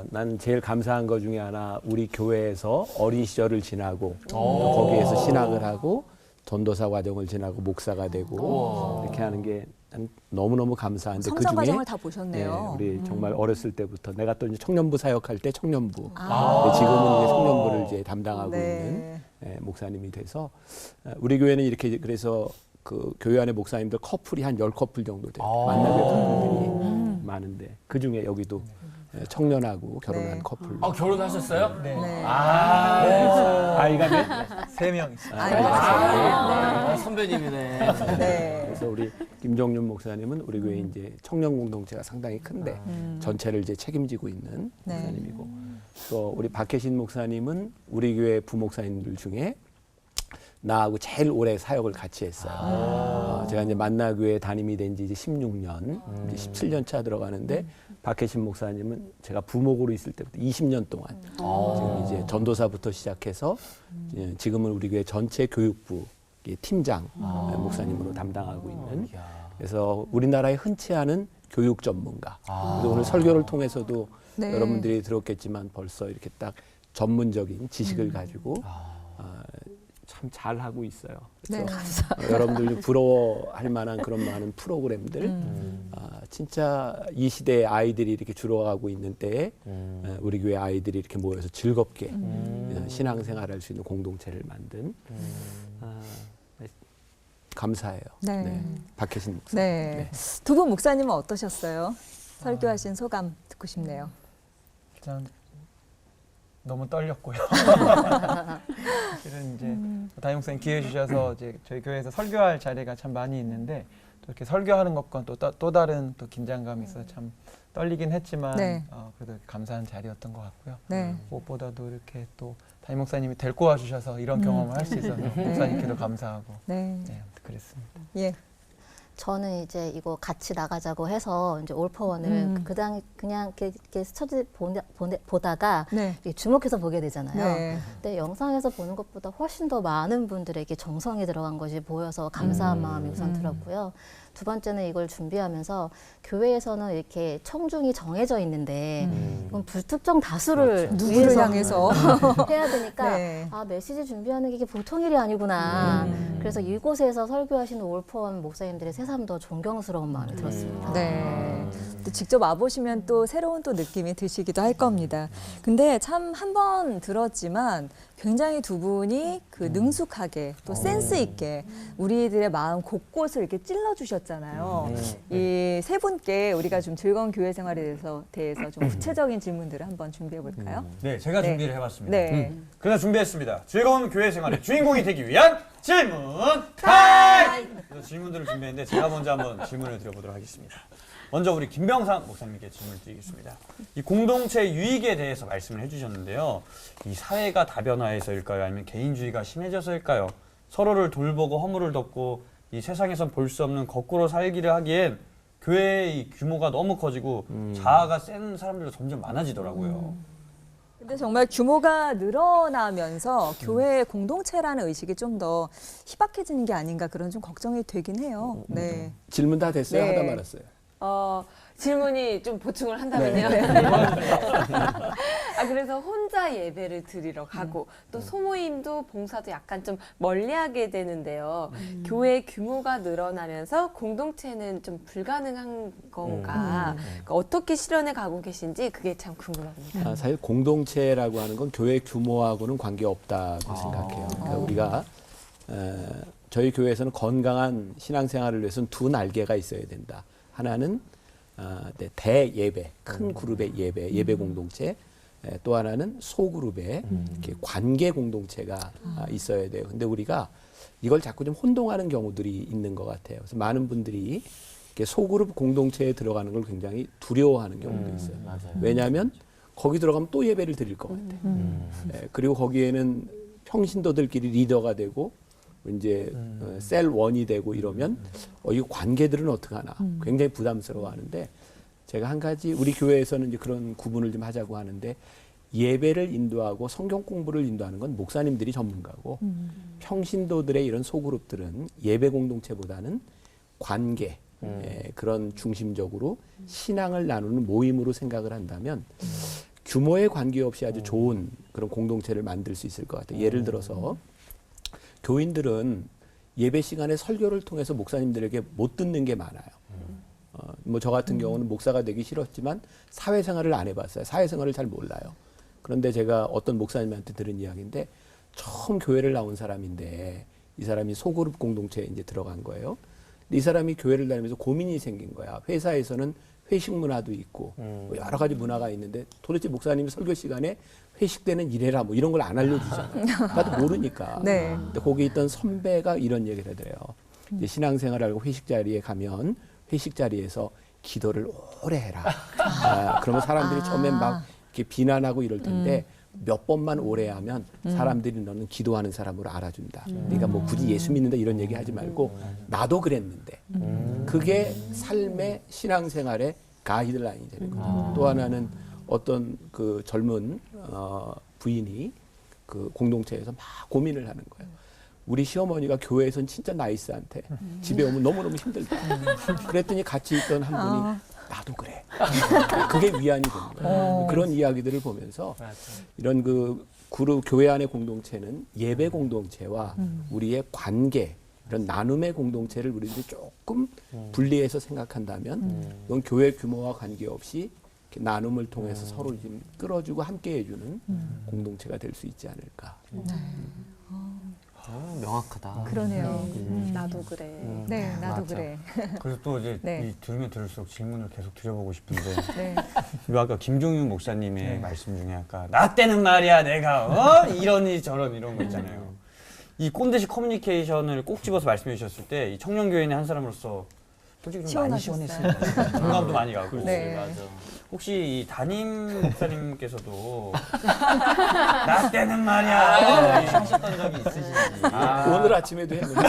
난 제일 감사한 것 중에 하나, 우리 교회에서 어린 시절을 지나고 또 거기에서 신학을 하고 전도사 과정을 지나고 목사가 되고 이렇게 하는 게 난 너무너무 감사한데, 성장 그중에 과정을 다 보셨네요. 우리 정말 어렸을 때부터 내가 또 이제 청년부 사역할 때 청년부, 근데 지금은 이제 청년부를 이제 담당하고 있는 목사님이 돼서 우리 교회는 이렇게, 그래서 그 교회 안에 목사님들 커플이 한 10커플 정도 돼요. 만나뵐 커플들이 많은데 그중에 여기도 청년하고 결혼한 커플. 결혼하셨어요? 네. 아이가 몇? 3명 있어요. 선배님이네. 네. 그래서 우리 김종윤 목사님은 우리 교회 이제 청년 공동체가 상당히 큰데 전체를 이제 책임지고 있는 목사님이고, 또 우리 박혜신 목사님은 우리 교회 부목사님들 중에 나하고 제일 오래 사역을 같이 했어요. 제가 이제 만나교회 담임이 된 지 이제 16년, 이제 17년 차 들어가는데, 박혜신 목사님은 제가 부목으로 있을 때부터 20년 동안 지금 이제 전도사부터 시작해서 지금은 우리 교회 전체 교육부 팀장 목사님으로 담당하고 있는, 그래서 우리나라에 흔치 않은 교육 전문가. 그래서 오늘 설교를 통해서도 여러분들이 들었겠지만 벌써 이렇게 딱 전문적인 지식을 가지고 참 잘하고 있어요. 그래서 여러분들 부러워할 만한 그런 많은 프로그램들, 진짜 이 시대의 아이들이 이렇게 줄어가고 있는 때에 우리 교회 아이들이 이렇게 모여서 즐겁게 신앙생활할 수 있는 공동체를 만든, 감사해요. 네. 박혜신 목사. 네. 두 분 목사님은 어떠셨어요? 설교하신 소감 듣고 싶네요. 일단 너무 떨렸고요. 사실은 이제 담임 목사님 기회 주셔서 이제 저희 교회에서 설교할 자리가 참 많이 있는데, 또 이렇게 설교하는 것과 또 다른 또 긴장감이 있어서 참 떨리긴 했지만 그래도 감사한 자리였던 것 같고요. 무엇보다도 이렇게 또 담임 목사님이 데리고 와 주셔서 이런 경험을 할 수 있어서 목사님께도 감사하고 그랬습니다. 예. 저는 이제 이거 같이 나가자고 해서 이제 올퍼원을 그냥 이렇게 스쳐지 보다가 이렇게 주목해서 보게 되잖아요. 근데 영상에서 보는 것보다 훨씬 더 많은 분들에게 정성이 들어간 것이 보여서 감사한 마음이 우선 들었고요. 두 번째는 이걸 준비하면서 교회에서는 이렇게 청중이 정해져 있는데 이건 불특정 다수를 누구를 향해서 해야 되니까 메시지 준비하는 게 이게 보통 일이 아니구나. 그래서 이곳에서 설교하시는 올퍼원 목사님들의 새삼 더 존경스러운 마음이 들었습니다. 네. 또 직접 와보시면 또 새로운 또 느낌이 드시기도 할 겁니다. 근데 참 한 번 들었지만 굉장히 두 분이 그 능숙하게 또 센스 있게 우리들의 마음 곳곳을 이렇게 찔러주셨잖아요. 이 세 분께 우리가 좀 즐거운 교회 생활에 대해서 좀 구체적인 질문들을 한번 준비해 볼까요? 네, 제가 준비를 해봤습니다. 네. 그래서 준비했습니다. 즐거운 교회 생활의 주인공이 되기 위한 질문 타임! 그래서 질문들을 준비했는데 제가 먼저 한번 질문을 드려보도록 하겠습니다. 먼저 우리 김병상 목사님께 질문을 드리겠습니다. 이 공동체 유익에 대해서 말씀을 해주셨는데요. 이 사회가 다변화해서일까요? 아니면 개인주의가 심해져서일까요? 서로를 돌보고 허물을 덮고 이 세상에선 볼 수 없는 거꾸로 살기를 하기엔 교회의 규모가 너무 커지고 자아가 센 사람들도 점점 많아지더라고요. 근데 정말 규모가 늘어나면서 교회 공동체라는 의식이 좀 더 희박해지는 게 아닌가 그런 좀 걱정이 되긴 해요. 네. 질문 다 됐어요? 네. 하다 말았어요? 질문이 좀 보충을 한다면요. 그래서 혼자 예배를 드리러 가고 또 소모임도 봉사도 약간 좀 멀리하게 되는데요. 교회 규모가 늘어나면서 공동체는 좀 불가능한 건가? 그러니까 어떻게 실현해 가고 계신지 그게 참 궁금합니다. 사실 공동체라고 하는 건 교회 규모하고는 관계없다고 생각해요. 그러니까 우리가 저희 교회에서는 건강한 신앙생활을 위해서는 두 날개가 있어야 된다. 하나는 대예배, 큰 그룹의 예배 공동체, 또 하나는 소그룹의 이렇게 관계 공동체가 있어야 돼요. 근데 우리가 이걸 자꾸 좀 혼동하는 경우들이 있는 것 같아요. 그래서 많은 분들이 이렇게 소그룹 공동체에 들어가는 걸 굉장히 두려워하는 경우도 있어요. 왜냐하면 거기 들어가면 또 예배를 드릴 것 같아요. 그리고 거기에는 평신도들끼리 리더가 되고 이제 셀 원이 되고 이러면 이 관계들은 어떻게 하나 굉장히 부담스러워하는데, 제가 한 가지 우리 교회에서는 이제 그런 구분을 좀 하자고 하는데 예배를 인도하고 성경 공부를 인도하는 건 목사님들이 전문가고 평신도들의 이런 소그룹들은 예배 공동체보다는 관계 그런 중심적으로 신앙을 나누는 모임으로 생각을 한다면 규모에 관계없이 아주 좋은 그런 공동체를 만들 수 있을 것 같아요. 예를 들어서 교인들은 예배 시간에 설교를 통해서 목사님들에게 못 듣는 게 많아요. 뭐 저 같은 경우는 목사가 되기 싫었지만 사회생활을 안 해봤어요. 사회생활을 잘 몰라요. 그런데 제가 어떤 목사님한테 들은 이야기인데 처음 교회를 나온 사람인데 이 사람이 소그룹 공동체에 이제 들어간 거예요. 근데 이 사람이 교회를 다니면서 고민이 생긴 거야. 회사에서는 회식 문화도 있고 뭐 여러 가지 문화가 있는데 도대체 목사님이 설교 시간에 회식 때는 이래라 뭐 이런 걸 안 알려주잖아요. 나도 모르니까. 네. 근데 거기 있던 선배가 이런 얘기를 하더래요. 이제 신앙생활하고 회식 자리에 가면 회식 자리에서 기도를 오래 해라. 그러면 사람들이 처음엔 막 이렇게 비난하고 이럴 텐데 몇 번만 오래 하면 사람들이 너는 기도하는 사람으로 알아준다. 그러니까 뭐 굳이 예수 믿는다 이런 얘기 하지 말고 나도 그랬는데 그게 삶의 신앙생활의 가이드라인이 되는 거죠. 또 하나는 어떤 그 젊은 부인이 그 공동체에서 막 고민을 하는 거예요. 우리 시어머니가 교회에선 진짜 나이스한테 집에 오면 너무너무 힘들다. 그랬더니 같이 있던 한 분이 나도 그래. 그게 위안이 되는 거예요. 그런 이야기들을 보면서 이런 그 그룹 교회 안의 공동체는 예배 공동체와 우리의 관계 이런 나눔의 공동체를 우리들이 조금 분리해서 생각한다면 이건 교회 규모와 관계없이 이렇게 나눔을 통해서 서로 좀 끌어주고 함께 해주는 공동체가 될 수 있지 않을까. 명확하다. 그러네요. 나도 그래. 네, 나도 맞아. 그래. 그래서 또 이제 네. 이 들으면 들을수록 질문을 계속 드려보고 싶은데 네. 이거 아까 김종윤 목사님의 말씀 중에 아까 나 때는 말이야 내가 이러니 저런 이런 거 있잖아요. 이 꼰대식 커뮤니케이션을 꼭 집어서 말씀해 주셨을 때 이 청년교회의 한 사람으로서 솔직히 좀 많이 시원하셨어요. 시원했어요. 공감도 많이 가고. 네. 맞아. 혹시 이 담임 목사님께서도 나 때는 말이야 하셨던 적이 있으신지. 오늘 아침에도 했는데.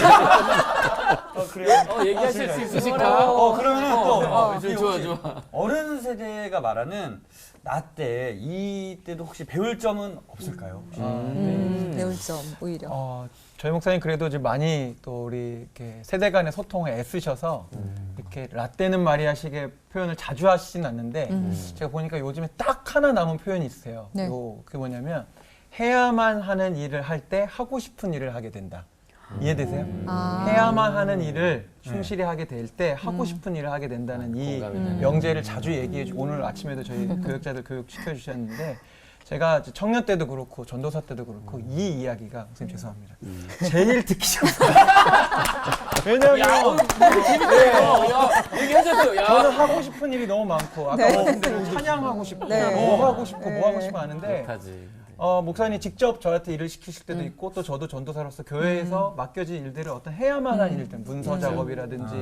그래요? 얘기하실 수 진짜요? 있으실까? 그러면은 또 좋아, 혹시 좋아. 어른 세대가 말하는 나 때 이때도 혹시 배울 점은 없을까요? 혹시? 배울 점 오히려. 저희 목사님 그래도 이제 많이 또 우리 이렇게 세대 간의 소통에 애쓰셔서 이렇게 라떼는 마리아식의 표현을 자주 하시진 않는데 제가 보니까 요즘에 딱 하나 남은 표현이 있으세요. 네. 그게 뭐냐면 해야만 하는 일을 할 때 하고 싶은 일을 하게 된다. 이해되세요? 해야만 하는 일을 충실히 하게 될 때 하고 싶은 일을 하게 된다는 이 공감이 되네요. 명제를 자주 얘기해 주고 오늘 아침에도 저희 교육자들 교육시켜 주셨는데 제가 이제 청년 때도 그렇고 전도사 때도 그렇고 이 이야기가 선생님 죄송합니다. 제일 듣기 싫어요. 왜냐면 얘기하셨어요. 야. 저는 하고 싶은 일이 너무 많고 아까 말씀대로 찬양하고 싶고 네. 뭐 하고 싶고 뭐 하고 싶고 하는데 못하지. 목사님이 직접 저한테 일을 시키실 때도 있고 또 저도 전도사로서 교회에서 맡겨진 일들을 어떤 해야만 하는 일들 문서 작업이라든지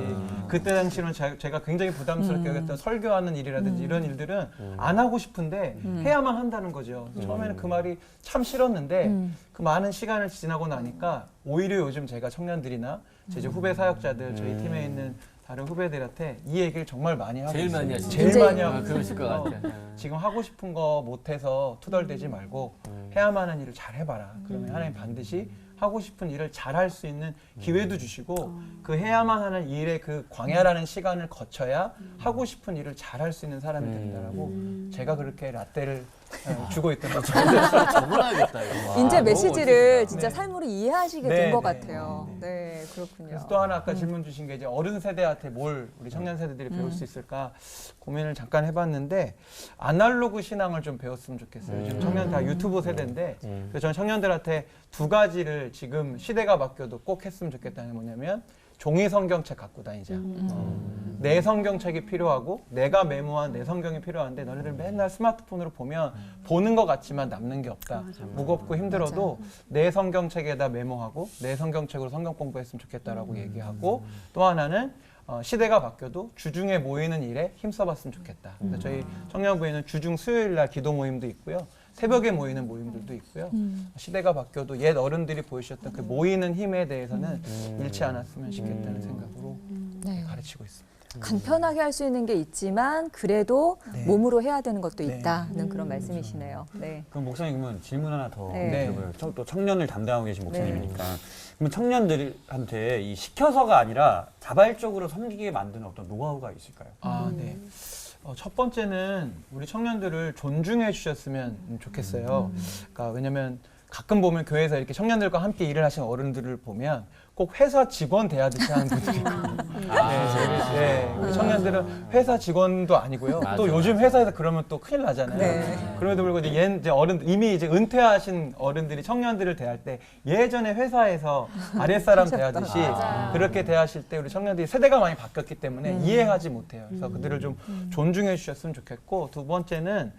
그때 당시는 제가 굉장히 부담스럽게 여겼던 설교하는 일이라든지 이런 일들은 안 하고 싶은데 해야만 한다는 거죠. 처음에는 그 말이 참 싫었는데 그 많은 시간을 지나고 나니까 오히려 요즘 제가 청년들이나 제 이제 후배 사역자들 저희 팀에 있는 다른 후배들한테 이 얘기를 정말 많이 하고 제일 있어요. 많이 하시죠. 제일 많이 하고 그러실 것 있어서 같아. 지금 하고 싶은 거 못해서 투덜대지 말고 해야만 하는 일을 잘 해봐라. 그러면 하나님 반드시 하고 싶은 일을 잘 할 수 있는 기회도 주시고 그 해야만 하는 일의 그 광야라는 시간을 거쳐야 하고 싶은 일을 잘 할 수 있는 사람이 된다라고 제가 그렇게 라떼를 주고 있던 거죠. 적어놔야겠다 이거. 이제 와, 메시지를 너무 진짜 멋지다. 삶으로 이해하시게 네, 된 것 네, 같아요. 네, 그렇군요. 그래서 또 하나 아까 질문 주신 게 이제 어른 세대한테 뭘 우리 청년 세대들이 배울 수 있을까 고민을 잠깐 해봤는데 아날로그 신앙을 좀 배웠으면 좋겠어요. 요즘 청년 다 유튜브 세대인데 그래서 저는 청년들한테 두 가지를 지금 시대가 바뀌어도 꼭 했으면 좋겠다는 게 뭐냐면 종이 성경책 갖고 다니자. 내 성경책이 필요하고 내가 메모한 내 성경이 필요한데 너네들 맨날 스마트폰으로 보면 보는 것 같지만 남는 게 없다. 무겁고 힘들어도 내 성경책에다 메모하고 내 성경책으로 성경 공부했으면 좋겠다라고 얘기하고 또 하나는 시대가 바뀌어도 주중에 모이는 일에 힘써봤으면 좋겠다. 그래서 저희 청년부에는 주중 수요일 날 기도 모임도 있고요. 새벽에 모이는 모임들도 있고요. 시대가 바뀌어도 옛 어른들이 보여주셨던 그 모이는 힘에 대해서는 잃지 않았으면 좋겠다는 생각으로 가르치고 있습니다. 간편하게 할 수 있는 게 있지만 그래도 네. 몸으로 해야 되는 것도 네. 있다는 그런 말씀이시네요. 네. 그럼 목사님 그러면 질문 하나 더 네. 드려봐요. 또 청년을 담당하고 계신 목사님이니까. 그러면 청년들한테 이 시켜서가 아니라 자발적으로 섬기게 만드는 어떤 노하우가 있을까요? 네. 첫 번째는 우리 청년들을 존중해 주셨으면 좋겠어요. 그러니까 왜냐면 가끔 보면 교회에서 이렇게 청년들과 함께 일을 하시는 어른들을 보면 꼭 회사 직원 대하듯이 하는 분들이 있거든요. 우리 청년들은 회사 직원도 아니고요. 맞아, 또 요즘 회사에서 그러면 또 큰일 나잖아요. 네. 그럼에도 불구하고 이제 어른 이미 이제 은퇴하신 어른들이 청년들을 대할 때 예전에 회사에서 아랫사람 대하듯이 그렇게 대하실 때 우리 청년들이 세대가 많이 바뀌었기 때문에 이해하지 못해요. 그래서 그들을 좀 존중해 주셨으면 좋겠고, 두 번째는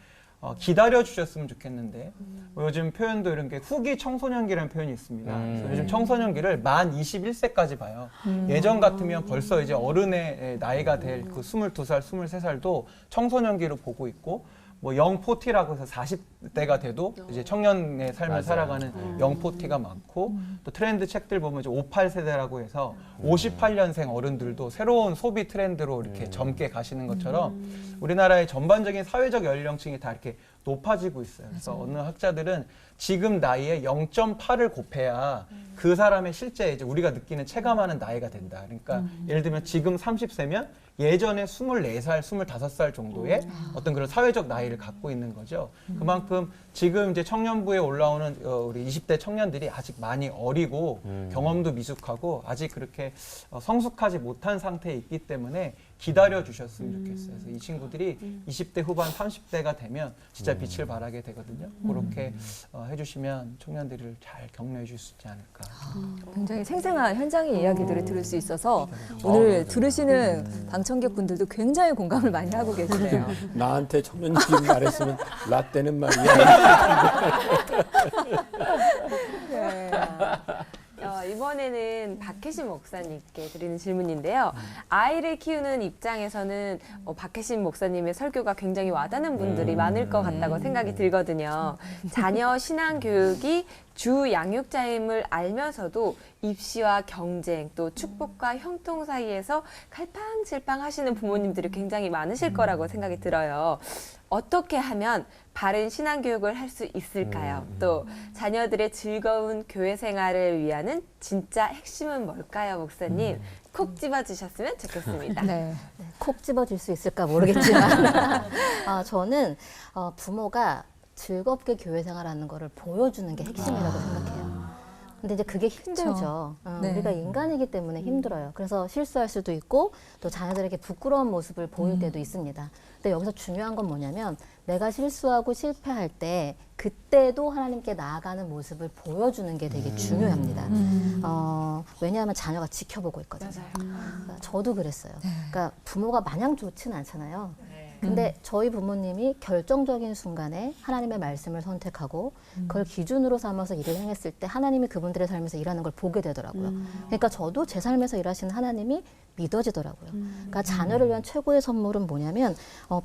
기다려 주셨으면 좋겠는데 요즘 표현도 이런 게 후기 청소년기라는 표현이 있습니다. 그래서 요즘 청소년기를 만 21세까지 봐요. 예전 같으면 벌써 이제 어른의 나이가 될 그 22살, 23살도 청소년기로 보고 있고, 뭐 영포티라고 해서 40대가 돼도 이제 청년의 삶을 맞아요. 살아가는 영포티가 많고, 또 트렌드 책들 보면 이제 58세대라고 해서 58년생 어른들도 새로운 소비 트렌드로 이렇게 젊게 가시는 것처럼 우리나라의 전반적인 사회적 연령층이 다 이렇게 높아지고 있어요. 그래서 어느 학자들은 지금 나이에 0.8을 곱해야 그 사람의 실제 이제 우리가 느끼는 체감하는 나이가 된다. 그러니까 예를 들면 지금 30세면 예전에 24살, 25살 정도의 어떤 그런 사회적 나이를 갖고 있는 거죠. 그만큼 지금 이제 청년부에 올라오는 우리 20대 청년들이 아직 많이 어리고 경험도 미숙하고 아직 그렇게 성숙하지 못한 상태에 있기 때문에 기다려 주셨으면 좋겠어요. 그래서 이 친구들이 20대 후반 30대가 되면 진짜 빛을 발하게 되거든요. 그렇게 해주시면 청년들을 잘 격려해 줄 수 있지 않을까. 굉장히 생생한 현장의 이야기들을 들을 수 있어서 오늘 들으시는 방청객 분들도 굉장히 공감을 많이 하고 계시네요. 나한테 청년 기름 말했으면 라떼는 말이야. 네. 이번에는 박혜신 목사님께 드리는 질문인데요. 아이를 키우는 입장에서는 박혜신 목사님의 설교가 굉장히 와닿는 분들이 많을 것 같다고 생각이 들거든요. 자녀 신앙 교육이 주 양육자임을 알면서도 입시와 경쟁 또 축복과 형통 사이에서 갈팡질팡 하시는 부모님들이 굉장히 많으실 거라고 생각이 들어요. 어떻게 하면 바른 신앙 교육을 할 수 있을까요? 또 자녀들의 즐거운 교회 생활을 위하는 진짜 핵심은 뭘까요, 목사님? 콕 집어주셨으면 좋겠습니다. 네. 콕 집어줄 수 있을까 모르겠지만 저는 부모가 즐겁게 교회 생활하는 거를 보여주는 게 핵심이라고 생각해요. 근데 이제 그게 힘들죠. 네. 우리가 인간이기 때문에 힘들어요. 그래서 실수할 수도 있고 또 자녀들에게 부끄러운 모습을 보일 때도 있습니다. 근데 여기서 중요한 건 뭐냐면 내가 실수하고 실패할 때 그때도 하나님께 나아가는 모습을 보여주는 게 되게 중요합니다. 왜냐하면 자녀가 지켜보고 있거든요. 그러니까 저도 그랬어요. 그러니까 부모가 마냥 좋지는 않잖아요. 근데 저희 부모님이 결정적인 순간에 하나님의 말씀을 선택하고 그걸 기준으로 삼아서 일을 행했을 때 하나님이 그분들의 삶에서 일하는 걸 보게 되더라고요. 그러니까 저도 제 삶에서 일하시는 하나님이 믿어지더라고요. 그러니까 자녀를 위한 최고의 선물은 뭐냐면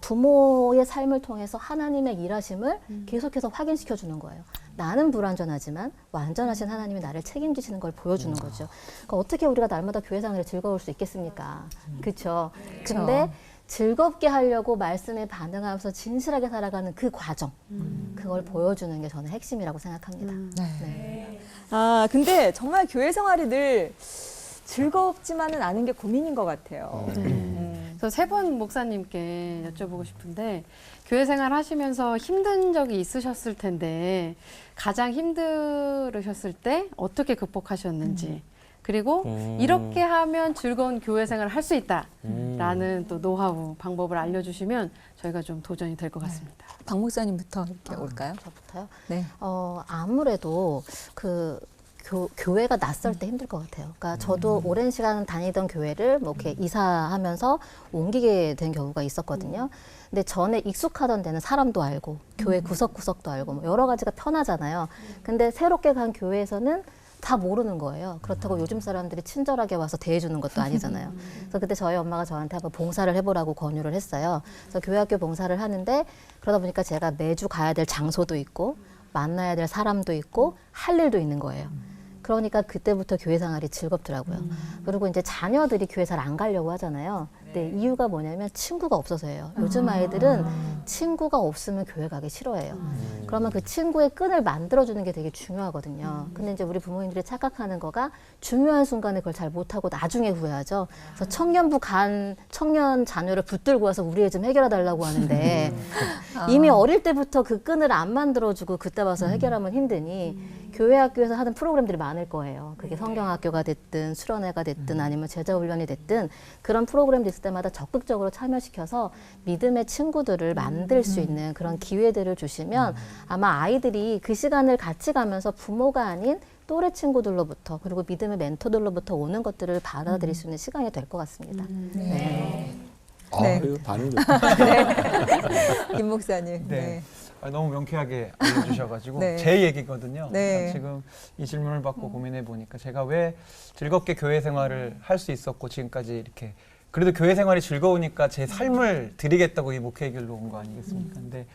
부모의 삶을 통해서 하나님의 일하심을 계속해서 확인시켜 주는 거예요. 나는 불완전하지만 완전하신 하나님이 나를 책임지시는 걸 보여주는 거죠. 그러니까 어떻게 우리가 날마다 교회 생활에 즐거울 수 있겠습니까? 그렇죠. 근데 즐겁게 하려고 말씀에 반응하면서 진실하게 살아가는 그 과정, 그걸 보여주는 게 저는 핵심이라고 생각합니다. 네. 아, 근데 정말 교회 생활이 늘 즐겁지만은 않은 게 고민인 것 같아요. 그래서 세 분 목사님께 여쭤보고 싶은데 교회 생활 하시면서 힘든 적이 있으셨을 텐데 가장 힘들으셨을 때 어떻게 극복하셨는지 그리고 이렇게 하면 즐거운 교회 생활을 할 수 있다라는 또 노하우, 방법을 알려주시면 저희가 좀 도전이 될 것 같습니다. 박 목사님부터 이렇게 올까요? 저부터요? 네. 아무래도 교회가 낯설 때 힘들 것 같아요. 그러니까 저도 오랜 시간 다니던 교회를 뭐 이렇게 이사하면서 옮기게 된 경우가 있었거든요. 근데 전에 익숙하던 데는 사람도 알고 교회 구석구석도 알고 뭐 여러 가지가 편하잖아요. 근데 새롭게 간 교회에서는 다 모르는 거예요. 그렇다고 요즘 사람들이 친절하게 와서 대해주는 것도 아니잖아요. 그래서 그때 저희 엄마가 저한테 한번 봉사를 해보라고 권유를 했어요. 그래서 교회학교 봉사를 하는데 그러다 보니까 제가 매주 가야 될 장소도 있고 만나야 될 사람도 있고 할 일도 있는 거예요. 그러니까 그때부터 교회 생활이 즐겁더라고요. 그리고 이제 자녀들이 교회 잘 안 가려고 하잖아요. 근데 이유가 뭐냐면 친구가 없어서예요. 요즘 아이들은 친구가 없으면 교회 가기 싫어해요. 그러면 그 친구의 끈을 만들어주는 게 되게 중요하거든요. 근데 이제 우리 부모님들이 착각하는 거가 중요한 순간에 그걸 잘 못하고 나중에 후회하죠. 그래서 청년부 간 청년 자녀를 붙들고 와서 우리 애 좀 해결해 달라고 하는데 이미 어릴 때부터 그 끈을 안 만들어주고 그때 와서 해결하면 힘드니 교회 학교에서 하는 프로그램들이 많을 거예요. 그게 성경학교가 됐든 수련회가 됐든 아니면 제자훈련이 됐든 그런 프로그램도 있을 때마다 적극적으로 참여시켜서 믿음의 친구들을 만들 수 있는 그런 기회들을 주시면 아마 아이들이 그 시간을 같이 가면서 부모가 아닌 또래 친구들로부터 그리고 믿음의 멘토들로부터 오는 것들을 받아들일 수 있는 시간이 될 것 같습니다. 네. 네. 이거 반응 좋다. 김 목사님. 네. 너무 명쾌하게 알려주셔가지고 네. 제 얘기거든요. 네. 지금 이 질문을 받고 고민해 보니까 제가 왜 즐겁게 교회 생활을 할 수 있었고 지금까지 이렇게 그래도 교회 생활이 즐거우니까 제 삶을 드리겠다고 이 목회 길로 온 거 아니겠습니까? 근데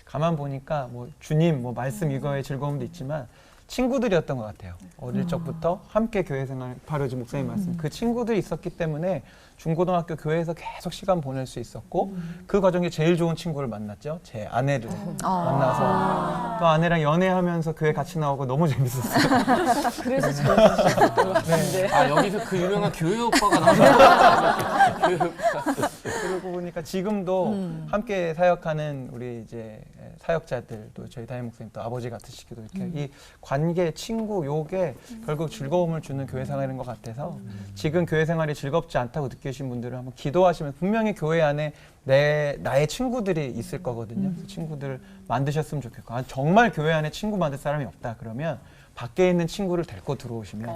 가만 보니까 뭐 주님, 뭐 말씀 이거의 즐거움도 있지만 친구들이었던 것 같아요. 어릴 적부터 함께 교회 생활, 바로 지금 목사님 말씀, 그 친구들이 있었기 때문에 중고등학교 교회에서 계속 시간 보낼 수 있었고 그 과정에 제일 좋은 친구를 만났죠. 제 아내를 만나서 또 아내랑 연애하면서 교회 같이 나오고 너무 재밌었어요. 그래서 재밌으셨던 것 같은데. 아, 여기서 그 유명한 교회 오빠가 나왔어요. 교회 오빠. 그러고 보니까 지금도 함께 사역하는 우리 이제 사역자들 또 저희 담임 목사님 또 아버지 같으시기도 이렇게 이 관계, 친구 요게 결국 즐거움을 주는 교회 생활인 것 같아서 지금 교회 생활이 즐겁지 않다고 느끼신 분들은 한번 기도하시면 분명히 교회 안에 나의 친구들이 있을 거거든요. 그 친구들을 만드셨으면 좋겠고 정말 교회 안에 친구 만들 사람이 없다 그러면 밖에 있는 친구를 데리고 들어오시면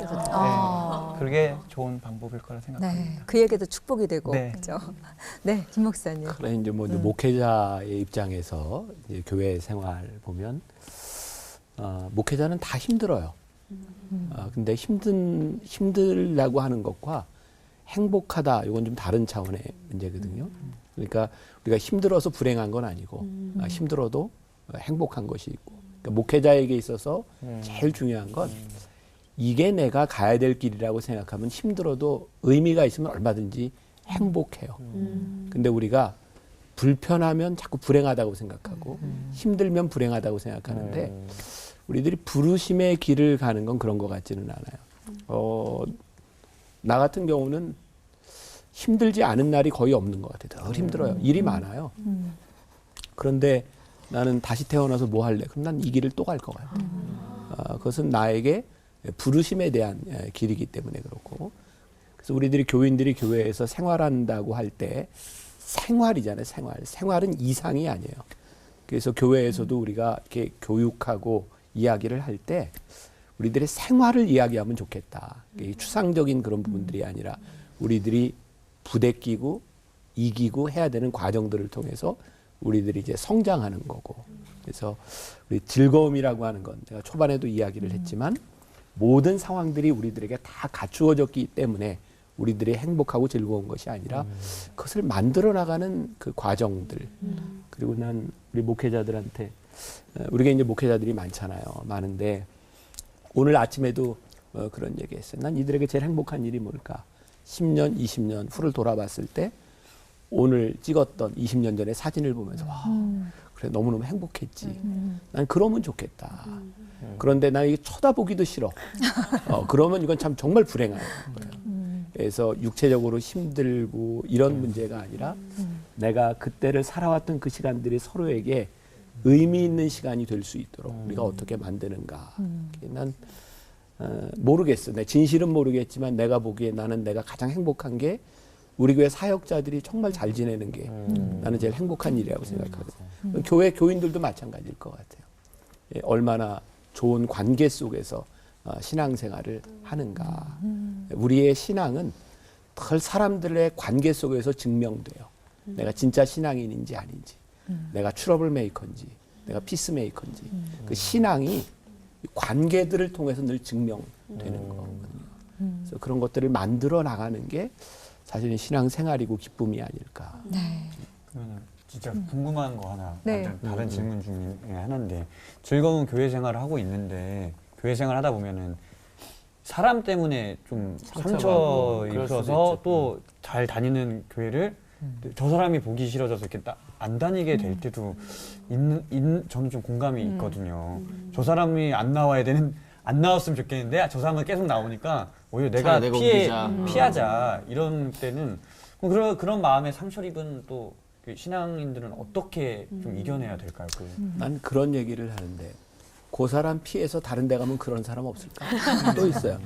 그게 좋은 방법일 거라 생각합니다. 네. 그에게도 축복이 되고 네. 그렇죠. 네, 김 목사님. 그래 이제 뭐 목회자의 입장에서 이제 교회 생활 보면 목회자는 다 힘들어요. 근데 힘들다고 하는 것과 행복하다 이건 좀 다른 차원의 문제거든요. 그러니까 우리가 힘들어서 불행한 건 아니고 힘들어도 행복한 것이 있고 그러니까 목회자에게 있어서 제일 중요한 건 이게 내가 가야 될 길이라고 생각하면 힘들어도 의미가 있으면 얼마든지 행복해요. 근데 우리가 불편하면 자꾸 불행하다고 생각하고 힘들면 불행하다고 생각하는데 우리들이 부르심의 길을 가는 건 그런 것 같지는 않아요. 나 같은 경우는 힘들지 않은 날이 거의 없는 것 같아요. 늘 힘들어요. 일이 많아요. 그런데 나는 다시 태어나서 뭐 할래? 그럼 난 이 길을 또 갈 것 같아요. 그것은 나에게 부르심에 대한 길이기 때문에 그렇고 그래서 우리들이 교인들이 교회에서 생활한다고 할 때 생활이잖아요. 생활은 이상이 아니에요. 그래서 교회에서도 우리가 이렇게 교육하고 이야기를 할 때 우리들의 생활을 이야기하면 좋겠다. 추상적인 그런 부분들이 아니라 우리들이 부대끼고 이기고 해야 되는 과정들을 통해서 우리들이 이제 성장하는 거고. 그래서 우리 즐거움이라고 하는 건 제가 초반에도 이야기를 했지만 모든 상황들이 우리들에게 다 갖추어졌기 때문에 우리들이 행복하고 즐거운 것이 아니라 그것을 만들어 나가는 그 과정들. 그리고 난 우리 목회자들한테 우리가 이제 목회자들이 많잖아요. 많은데 오늘 아침에도 그런 얘기했어요. 난 이들에게 제일 행복한 일이 뭘까? 10년, 20년 후를 돌아봤을 때 오늘 찍었던 20년 전의 사진을 보면서 와, 그래 너무너무 행복했지. 난 그러면 좋겠다. 그런데 난 이게 쳐다보기도 싫어. 그러면 이건 참 정말 불행한 거예요. 그래서 육체적으로 힘들고 이런 문제가 아니라 내가 그때를 살아왔던 그 시간들이 서로에게 의미 있는 시간이 될 수 있도록 우리가 어떻게 만드는가. 난 모르겠어. 내 진실은 모르겠지만 내가 보기에 나는 내가 가장 행복한 게 우리 교회 사역자들이 정말 잘 지내는 게 나는 제일 행복한 일이라고 생각하거든요. 교회 교인들도 마찬가지일 것 같아요. 얼마나 좋은 관계 속에서 신앙생활을 하는가. 우리의 신앙은 늘 사람들의 관계 속에서 증명돼요. 내가 진짜 신앙인인지 아닌지, 내가 트러블 메이커인지, 내가 피스 메이커인지. 그 신앙이 관계들을 통해서 늘 증명되는 거거든요. 그래서 그런 것들을 만들어 나가는 게 사실은 신앙생활이고 기쁨이 아닐까. 네. 그러면 진짜 궁금한 거 하나, 네. 완전 다른 질문 중에 하나인데 즐거운 교회 생활을 하고 있는데 교회 생활 하다 보면은 사람 때문에 좀 상처 그럴 수도 입어서 있죠. 또 잘 다니는 교회를 저 사람이 보기 싫어져서 이렇게 안 다니게 될 때도 저는 좀 공감이 있거든요. 저 사람이 안 나왔으면 좋겠는데 저 사람은 계속 나오니까 오히려 내가 차라리 내가 옮기자. 피하자 이런 때는 그런 마음에 상처 입은 또 신앙인들은 어떻게 좀 이겨내야 될까요? 난 그런 얘기를 하는데 그 사람 피해서 다른 데 가면 그런 사람 없을까? 또 있어요.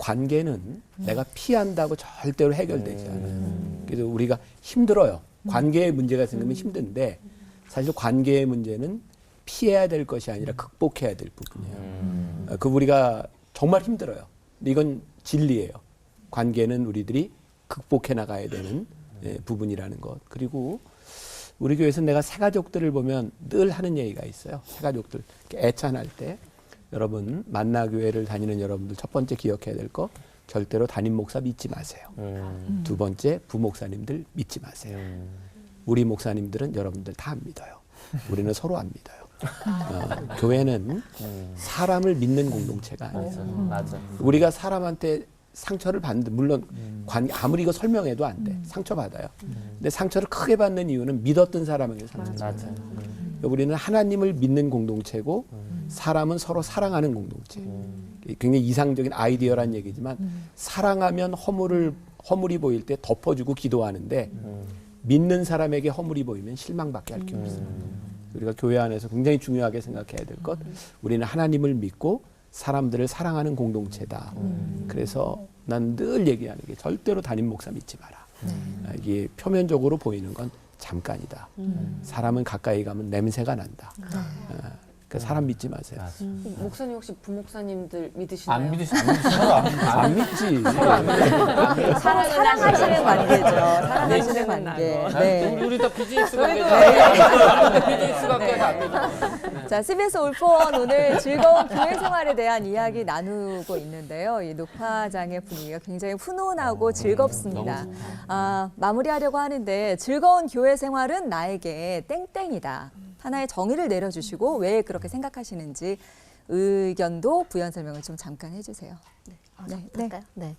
관계는 내가 피한다고 절대로 해결되지 않아요. 그래서 우리가 힘들어요. 관계에 문제가 생기면 힘든데 사실 관계의 문제는 피해야 될 것이 아니라 극복해야 될 부분이에요. 그 우리가 정말 힘들어요. 근데 이건 진리예요. 관계는 우리들이 극복해 나가야 되는 부분이라는 것. 그리고 우리 교회에서 내가 새가족들을 보면 늘 하는 얘기가 있어요. 새가족들 애찬할 때 여러분 만나교회를 다니는 여러분들 첫 번째 기억해야 될 거 절대로 담임 목사 믿지 마세요. 두 번째 부목사님들 믿지 마세요. 우리 목사님들은 여러분들 다 안 믿어요. 우리는 서로 안 믿어요. 교회는 사람을 믿는 공동체가 아니에요. 맞아. 우리가 사람한테 상처를 받는 물론 아무리 이거 설명해도 안 돼. 상처 받아요. 근데 상처를 크게 받는 이유는 믿었던 사람에게 상처 받아요. 우리는 하나님을 믿는 공동체고 사람은 서로 사랑하는 공동체. 굉장히 이상적인 아이디어란 얘기지만 사랑하면 허물이 보일 때 덮어주고 기도하는데 믿는 사람에게 허물이 보이면 실망밖에 할 게 없어요. 우리가 교회 안에서 굉장히 중요하게 생각해야 될 것, 우리는 하나님을 믿고 사람들을 사랑하는 공동체다. 그래서 난 늘 얘기하는 게 절대로 담임 목사 믿지 마라. 이게 표면적으로 보이는 건 잠깐이다. 사람은 가까이 가면 냄새가 난다. 그러니까 사람 믿지 마세요. 목사님 혹시 부목사님들 믿으시나요? 안 믿으시나요? 안 믿지. 사랑하시는 관계죠. 사랑하시는 관계. 네. 우리 다 비즈니스 관계자. 비즈니스 관계자 안 믿어. 자, CBS 올포원 오늘 즐거운 교회 생활에 대한 이야기 나누고 있는데요. 이 녹화장의 분위기가 굉장히 훈훈하고 즐겁습니다. 마무리하려고 하는데 즐거운 교회 생활은 나에게 땡땡이다. 하나의 정의를 내려주시고 왜 그렇게 생각하시는지 의견도 부연 설명을 좀 잠깐 해주세요. 네. 할까요? 네.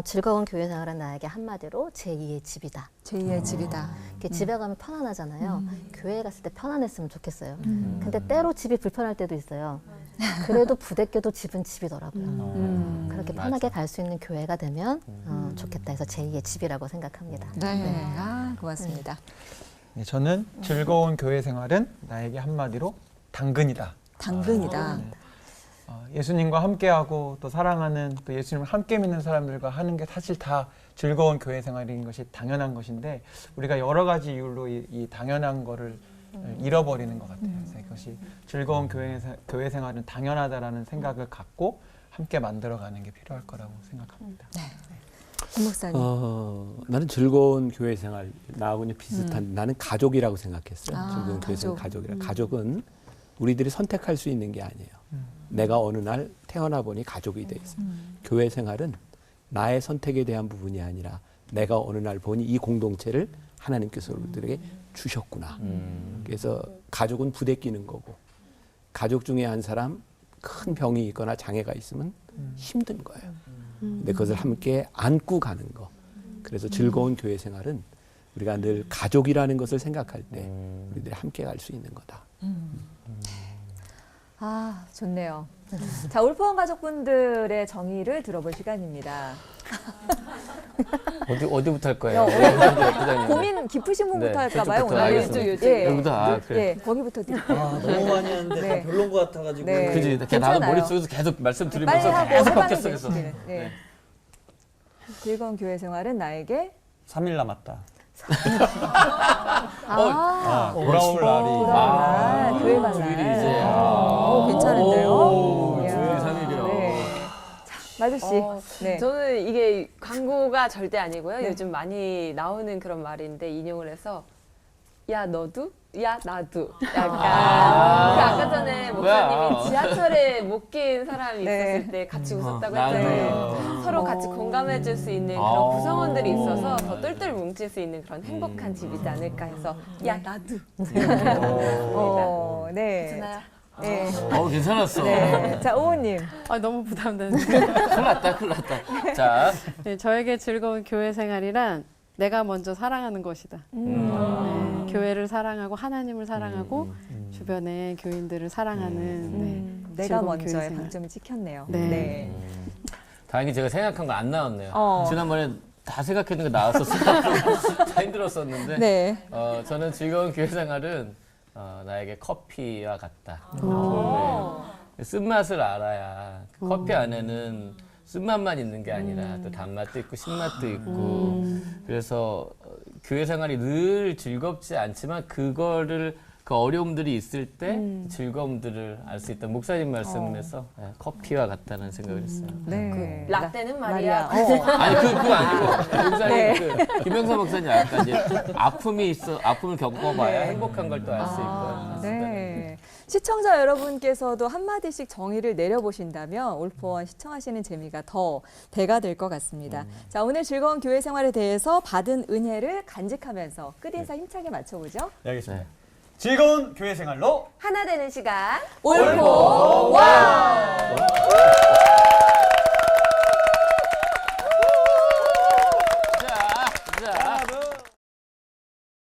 즐거운 교회 생활은 나에게 한마디로 제2의 집이다. 제2의 집이다. 이렇게 집에 가면 편안하잖아요. 교회에 갔을 때 편안했으면 좋겠어요. 근데 때로 집이 불편할 때도 있어요. 그래도 부대껴도 집은 집이더라고요. 그렇게 편하게 갈 수 있는 교회가 되면 좋겠다 해서 제2의 집이라고 생각합니다. 네. 고맙습니다. 네, 저는 즐거운 교회 생활은 나에게 한마디로 당근이다. 당근이다. 예수님과 함께하고 또 사랑하는 또 예수님을 함께 믿는 사람들과 하는 게 사실 다 즐거운 교회 생활인 것이 당연한 것인데 우리가 여러 가지 이유로 이 당연한 거를 잃어버리는 것 같아요. 그래서 이것이 즐거운 교회 생활은 당연하다라는 생각을 갖고 함께 만들어가는 게 필요할 거라고 생각합니다. 목사님. 나는 즐거운 교회 생활 나하고 비슷한 나는 가족이라고 생각했어요. 즐거운 교회 생활 가족이라. 가족은 우리들이 선택할 수 있는 게 아니에요. 내가 어느 날 태어나 보니 가족이 돼 있어요. 교회 생활은 나의 선택에 대한 부분이 아니라 내가 어느 날 보니 이 공동체를 하나님께서 우리들에게 주셨구나. 그래서 가족은 부대끼는 거고 가족 중에 한 사람 큰 병이 있거나 장애가 있으면 힘든 거예요. 근데 그것을 함께 안고 가는 거. 그래서 즐거운 교회 생활은 우리가 늘 가족이라는 것을 생각할 때 우리들이 함께 갈 수 있는 거다. 좋네요. 자, 올포원 가족분들의 정의를 들어볼 시간입니다. 어디부터 할 거예요? 고민 깊으신 분부터 네, 할까 봐요. 저쪽부터 알겠습니다. 여기부터 그래. 거기부터 드릴게요. 너무 많이 하는데 네. 다 별론 것 같아가지고. 네. 그지? 나도 괜찮아요. 머릿속에서 계속 말씀드리면서 빨리 하고 계속 해방이 바뀌었어. 그래서. 되시기를. 네. 즐거운 교회 생활은 나에게 3일 남았다. 돌아올 돌아올 날이. 날, 교회 간 주일이 날. 이제. 괜찮은데요? 이야. 주일이 3일이요. 네. 자, 마주 씨. 네. 저는 이게 광고가 절대 아니고요. 요즘 많이 나오는 그런 말인데 인용을 해서 야 너도? 야 나도. 약간 아까 전에 목사님이 지하철에 못 낀 사람이 있었을 때 같이 웃었다고 했잖아요. 서로 같이 공감해줄 수 있는 그런 구성원들이 있어서 더 똘똘 뭉칠 수 있는 그런 행복한 집이지 않을까 해서 야 나도. 네. 괜찮아요. 네. 괜찮았어. 네. 자, 오우님. 아, 너무 부담되는데. 큰일 났다. 자, 네, 저에게 즐거운 교회 생활이란 내가 먼저 사랑하는 것이다. 네, 교회를 사랑하고 하나님을 사랑하고 주변의 교인들을 사랑하는 네, 내가 즐거운 교회 먼저의 생활. 방점이 찍혔네요. 네. 다행히 제가 생각한 거 안 나왔네요. 지난번에 다 생각했는 거 나왔었어요. 다 힘들었었는데. 네. 저는 즐거운 교회 생활은 나에게 커피와 같다. 네. 쓴맛을 알아야 커피 안에는 쓴맛만 있는 게 아니라 또 단맛도 있고 신맛도 있고 그래서 교회 생활이 늘 즐겁지 않지만 그거를 그 어려움들이 있을 때 즐거움들을 알 수 있다. 목사님 말씀에서 커피와 같다는 생각을 했어요. 네. 라떼는 말이야. 아니 그거 아니고 목사님 그 김영사 목사님 아까 이제 아픔을 겪어봐야 행복한 걸 또 알 수 있고. 네. 시청자 여러분께서도 한마디씩 정의를 내려보신다면 올포원 시청하시는 재미가 더 배가 될 것 같습니다. 자, 오늘 즐거운 교회 생활에 대해서 받은 은혜를 간직하면서 끝인사 힘차게 맞춰보죠. 네, 알겠습니다. 즐거운 교회 생활로 하나 되는 시간. 올포원!